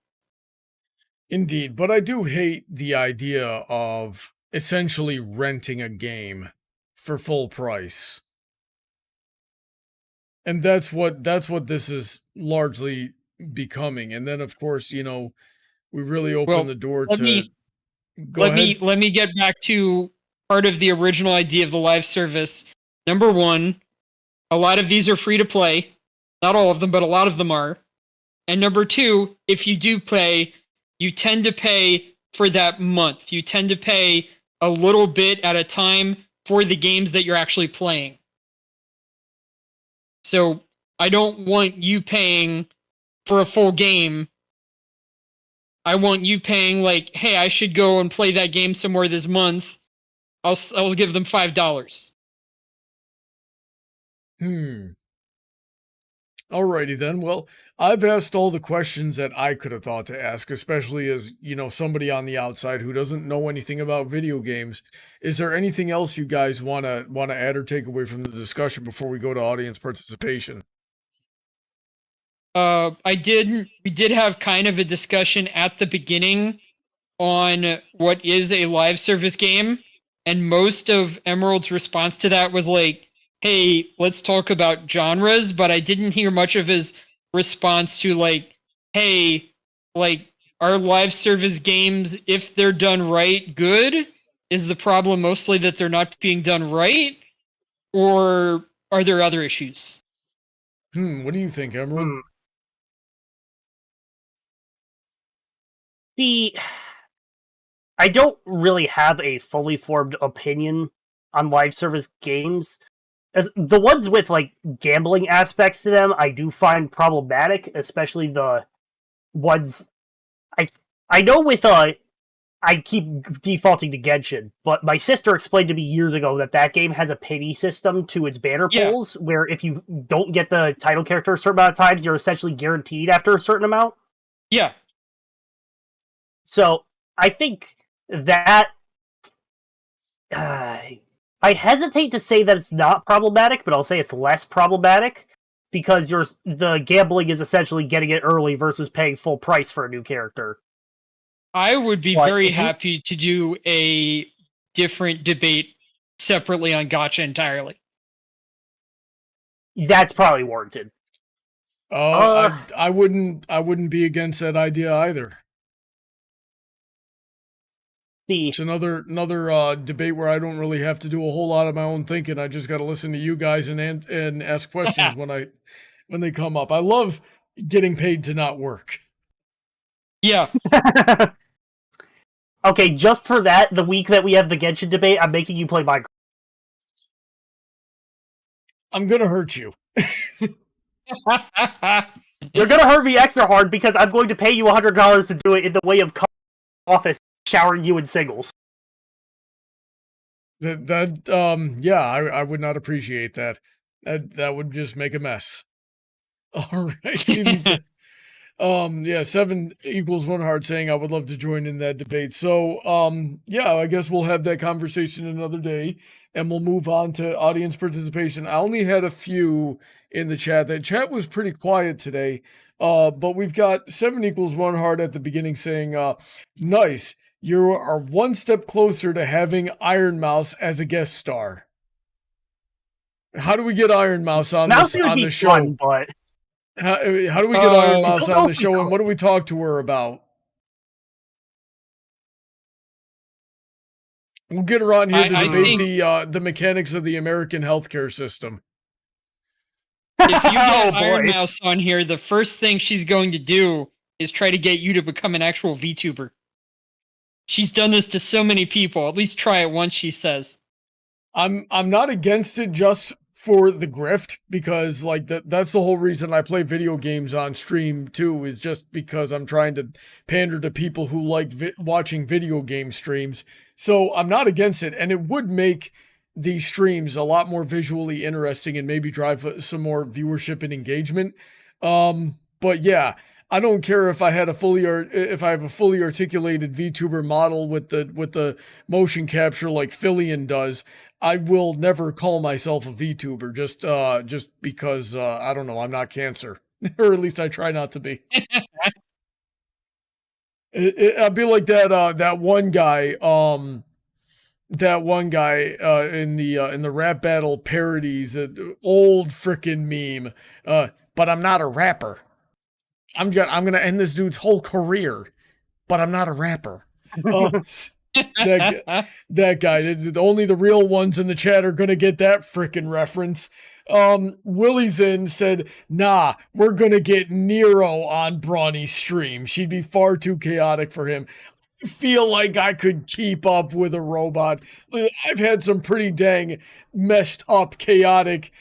Indeed, but I do hate the idea of essentially renting a game for full price. And that's what this is largely becoming. And then, of course, we really open the door to... Let me get back to part of the original idea of the live service. Number one, a lot of these are free to play. Not all of them, but a lot of them are. And number two, if you do play, you tend to pay for that month. You tend to pay a little bit at a time for the games that you're actually playing. So I don't want you paying for a full game. I want you paying like, hey, I should go and play that game somewhere this month. I'll give them $5. Alrighty then. Well, I've asked all the questions that I could have thought to ask, especially as, somebody on the outside who doesn't know anything about video games. Is there anything else you guys want to add or take away from the discussion before we go to audience participation? We did have kind of a discussion at the beginning on what is a live service game, and most of Emerald's response to that was like, hey, let's talk about genres, but I didn't hear much of his response to like, hey, like, are live service games, if they're done right, good? Is the problem mostly that they're not being done right? Or are there other issues? What do you think, Emerald? I don't really have a fully formed opinion on live service games. As the ones with like gambling aspects to them, I do find problematic, especially the ones I know with I keep defaulting to Genshin, but my sister explained to me years ago that game has a pity system to its banner pulls, where if you don't get the title character a certain amount of times, you're essentially guaranteed after a certain amount. Yeah. So I think that I hesitate to say that it's not problematic, but I'll say it's less problematic because the gambling is essentially getting it early versus paying full price for a new character. I would be very happy to do a different debate separately on gacha entirely. That's probably warranted. I wouldn't be against that idea either. It's another debate where I don't really have to do a whole lot of my own thinking. I just got to listen to you guys and ask questions when they come up. I love getting paid to not work. Yeah. Okay, just for that, the week that we have the Genshin debate, I'm making you play Minecraft. I'm gonna hurt you. You're gonna hurt me extra hard because I'm going to pay you $100 to do it in the way of office showering you in singles. I would not appreciate that. That would just make a mess. All right. 7 equals 1 heart saying I would love to join in that debate. So, I guess we'll have that conversation another day, and we'll move on to audience participation. I only had a few in the chat. That chat was pretty quiet today, but we've got 7 equals 1 heart at the beginning saying, nice, you are one step closer to having Iron Mouse as a guest star. How do we get Iron Mouse on the show? Fun, but... How do we get Iron Mouse on the show, and what do we talk to her about? We'll get her on here to debate the mechanics of the American healthcare system. If you get Iron Mouse on here, the first thing she's going to do is try to get you to become an actual VTuber. She's done this to so many people. At least try it once, she says. I'm not against it just for the grift, because like that's the whole reason I play video games on stream too, is just because I'm trying to pander to people who like watching video game streams. So I'm not against it, and it would make these streams a lot more visually interesting and maybe drive some more viewership and engagement. But yeah, I don't care if I have a fully articulated VTuber model with the motion capture like Fillion does. I will never call myself a VTuber just because I don't know, I'm not cancer, or at least I try not to be. I'd be like that one guy in the rap battle parodies, old frickin' meme. But I'm not a rapper. I'm gonna end this dude's whole career, but I'm not a rapper. That guy. Only the real ones in the chat are gonna get that frickin' reference. Willyzin said, nah, we're gonna get Nero on Brony's stream. She'd be far too chaotic for him. I feel like I could keep up with a robot. I've had some pretty dang messed up, chaotic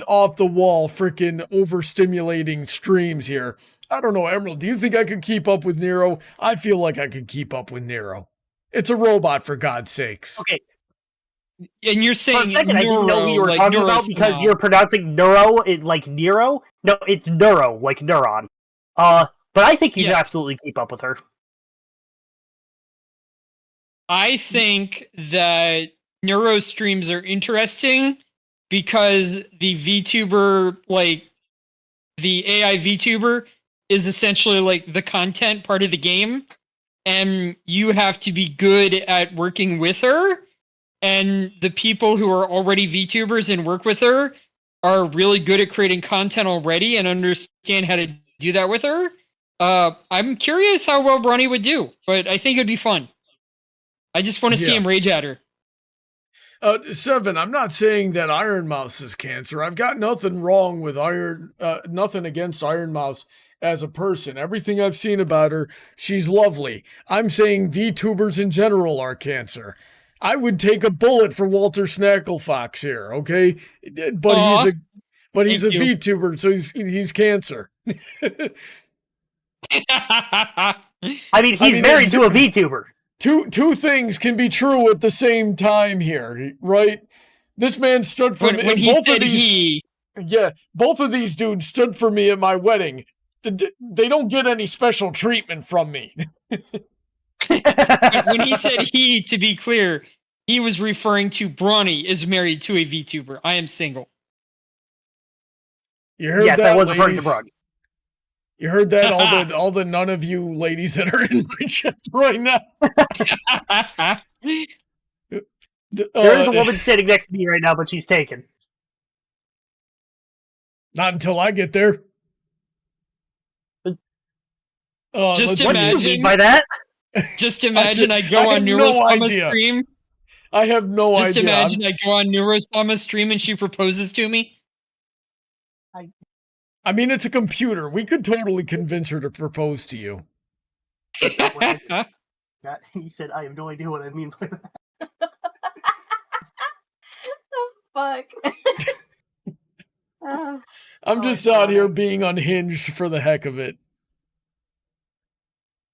off the wall, freaking overstimulating streams here. I don't know, Emerald. Do you think I could keep up with Nero? I feel like I could keep up with Nero. It's a robot, for God's sakes. Okay. And you're For saying a second, I didn't know who you were like talking about because you're pronouncing neuro like Nero. No, it's neuro like neuron. But I think you can absolutely keep up with her. I think that neuro streams are interesting because the VTuber, like the AI VTuber, is essentially like the content part of the game, and you have to be good at working with her. And the people who are already VTubers and work with her are really good at creating content already and understand how to do that with her. I'm curious how well Brony would do, but I think it'd be fun. I just want to see him rage at her. Seven, I'm not saying that Iron Mouse is cancer. I've got nothing wrong with nothing against Iron Mouse as a person. Everything I've seen about her, she's lovely. I'm saying VTubers in general are cancer. I would take a bullet for Walter Snacklefox here, okay? But he's a VTuber, so he's cancer. I mean, he's married to a VTuber. Two things can be true at the same time here, right? This man stood for me. Both of these dudes stood for me at my wedding. They don't get any special treatment from me. When he said he, to be clear, he was referring to Brony is married to a VTuber. I am single. You heard that, I was ladies? referring to Brony. You heard that? all the none of you ladies that are in my chat right now. There is a woman standing next to me right now, but she's taken. Not until I get there. Just imagine by that. Just imagine I go on Neurosama's stream. I have no idea. Just imagine I go on Neurosama's stream and she proposes to me. I mean, it's a computer. We could totally convince her to propose to you. He said, I have no idea what I mean by that. The fuck? I'm just out here being unhinged for the heck of it.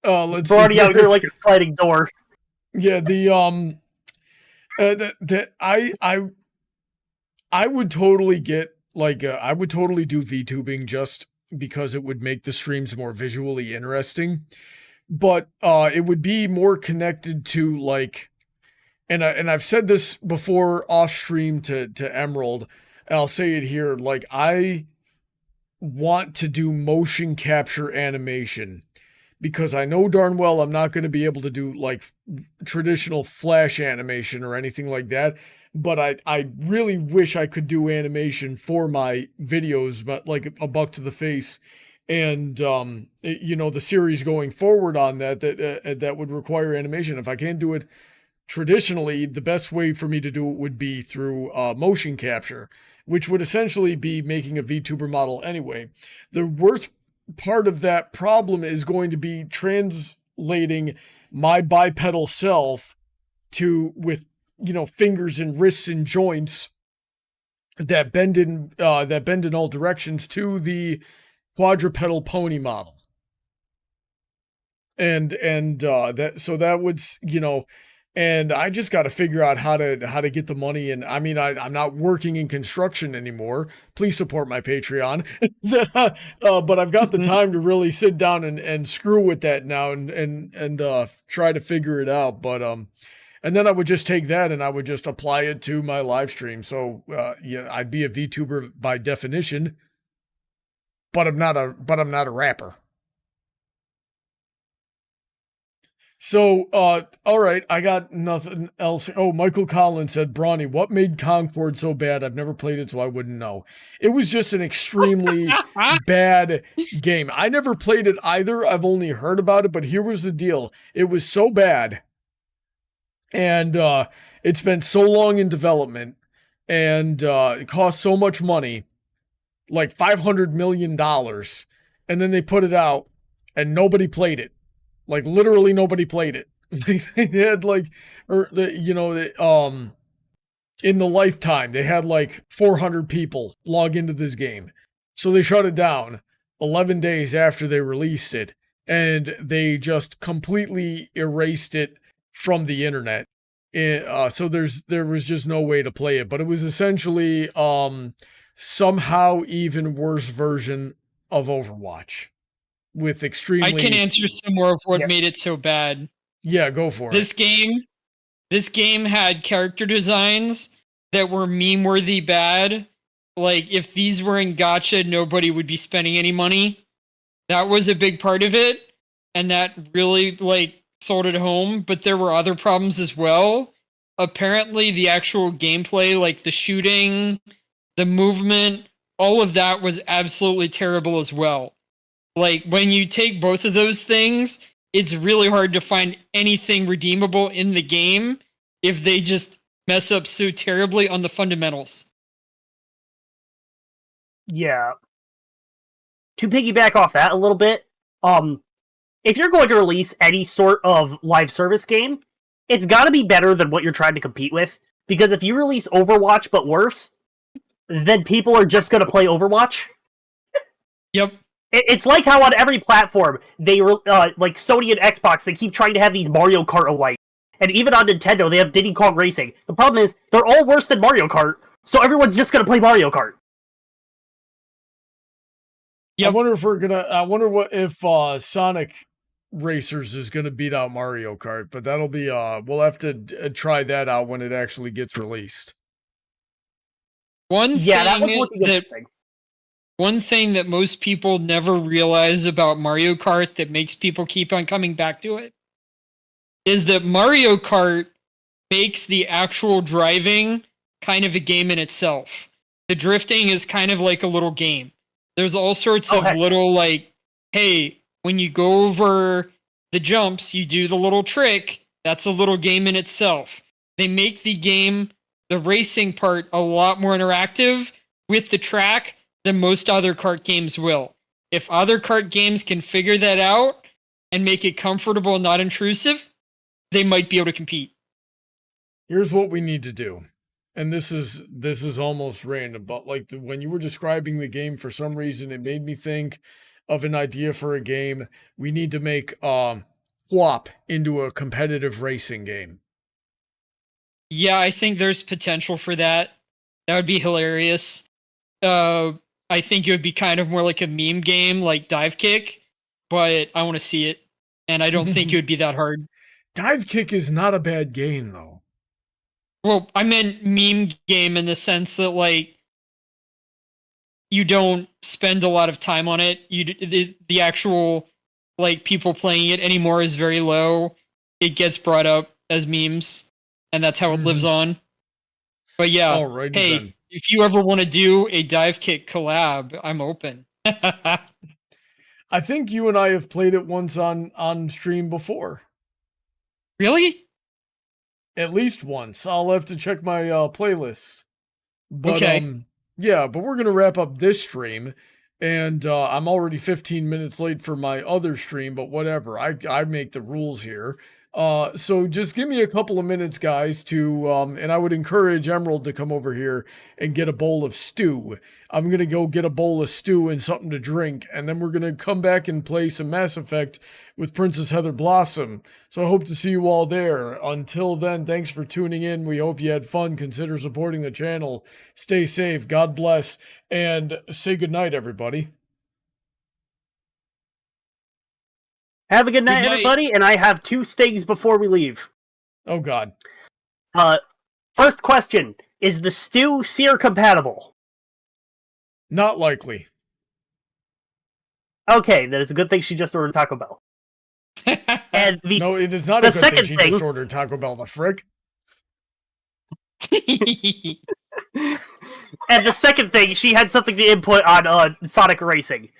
Let's see. Already out here like a sliding door. Yeah, I would totally get I would totally do VTubing just because it would make the streams more visually interesting, but it would be more connected to like, and I've said this before off stream to Emerald, and I'll say it here, like I want to do motion capture animation because I know darn well I'm not going to be able to do like traditional flash animation or anything like that. But I really wish I could do animation for my videos, but like a buck to the face, and the series going forward on that would require animation. If I can't do it traditionally, the best way for me to do it would be through motion capture, which would essentially be making a VTuber model anyway. The worst part of that problem is going to be translating my bipedal self with fingers and wrists and joints that bend in all directions to the quadrupedal pony model. And that would, and I just got to figure out how to get the money. And I mean, I'm not working in construction anymore. Please support my Patreon. But I've got the time to really sit down and screw with that now and try to figure it out. But, and then I would just take that and I would just apply it to my live stream. So, I'd be a VTuber by definition, but I'm not a rapper. So, all right, I got nothing else. Oh, Michael Collins said, Brony, what made Concord so bad? I've never played it, so I wouldn't know. It was just an extremely bad game. I never played it either. I've only heard about it, but here was the deal. It was so bad. And it's been so long in development, and it cost so much money, like $500 million, and then they put it out, and nobody played it. Like literally nobody played it. They had in the lifetime. They had like 400 people log into this game. So they shut it down 11 days after they released it, and they just completely erased it from the internet. So there was just no way to play it, but it was essentially somehow even worse version of Overwatch with extremely. I can answer some more of what made it so bad. Yeah, go for This game had character designs that were meme-worthy bad. Like, if these were in gacha, nobody would be spending any money. That was a big part of it, and that really, like, sold it home. But there were other problems as well. Apparently, the actual gameplay, like the shooting, the movement, all of that was absolutely terrible as well. Like, when you take both of those things, it's really hard to find anything redeemable in the game if they just mess up so terribly on the fundamentals. Yeah. To piggyback off that a little bit, if you're going to release any sort of live service game, it's got to be better than what you're trying to compete with. Because if you release Overwatch but worse, then people are just going to play Overwatch. Yep. It's like how on every platform, they like Sony and Xbox, they keep trying to have these Mario Kart alike. And even on Nintendo, they have Diddy Kong Racing. The problem is, they're all worse than Mario Kart, so everyone's just going to play Mario Kart. Yep. I wonder what if Sonic Racers is gonna beat out Mario Kart, but that'll be we'll have to try that out when it actually gets released. One thing that most people never realize about Mario Kart that makes people keep on coming back to it is that Mario Kart makes the actual driving kind of a game in itself. The drifting is kind of like a little game. There's all sorts of little, like, hey, when you go over the jumps, you do the little trick. That's a little game in itself. They make the game, the racing part, a lot more interactive with the track than most other kart games will. If other kart games can figure that out and make it comfortable and not intrusive, they might be able to compete. Here's what we need to do. And this is almost random, but like when you were describing the game, for some reason, it made me think of an idea for a game. We need to make WAP into a competitive racing game. Yeah, I think there's potential for that. That would be hilarious. I think it would be kind of more like a meme game, like Dive Kick, but I want to see it, and I don't think it would be that hard. Dive Kick is not a bad game, though. Well, I meant meme game in the sense that, like, you don't spend a lot of time on it. The actual, like, people playing it anymore is very low. It gets brought up as memes, and that's how it lives on. But yeah, then. If you ever want to do a Dive Kick collab, I'm open. I think you and I have played it once on stream before. Really? At least once. I'll have to check my playlists. But okay. Yeah, but we're gonna wrap up this stream, and I'm already 15 minutes late for my other stream, but whatever. I make the rules here. So just give me a couple of minutes, guys, to and I would encourage Emerald to come over here and get a bowl of stew. I'm gonna go get a bowl of stew and something to drink, and then we're gonna come back and play some Mass Effect with Princess Heather Blossom. So I hope to see you all there. Until then, thanks for tuning in. We hope you had fun. Consider supporting the channel. Stay safe. God bless, and say goodnight, everybody. Have a good night, everybody, and I have 2 things before we leave. Oh, God. First question, is the stew sear compatible? Not likely. Okay, then it's a good thing she just ordered Taco Bell. And no, it is not a good thing she just ordered Taco Bell, the frick. And the second thing, she had something to input on Sonic Racing.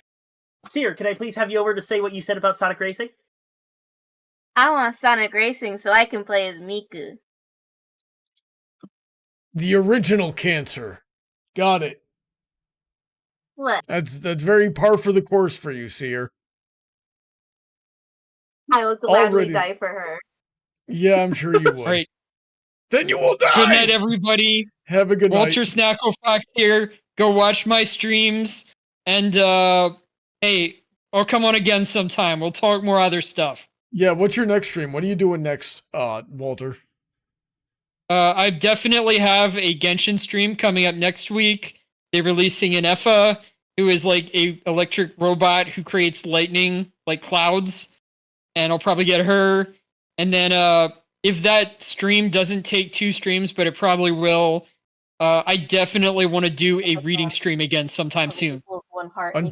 Seer, can I please have you over to say what you said about Sonic Racing? I want Sonic Racing so I can play as Miku. The original cancer. Got it. What? That's very par for the course for you, Seer. I will gladly die for her. Yeah, I'm sure you would. Right. Then you will die. Good night, everybody. Have a good Walter night. Snacklefox here. Go watch my streams. And, hey, I'll come on again sometime. We'll talk more other stuff. Yeah, what's your next stream? What are you doing next, Walter? I definitely have a Genshin stream coming up next week. They're releasing an Effa, who is like a electric robot who creates lightning, like clouds. And I'll probably get her. And then, if that stream doesn't take 2 streams, but it probably will, I definitely want to do a reading stream again sometime soon. One heart. Until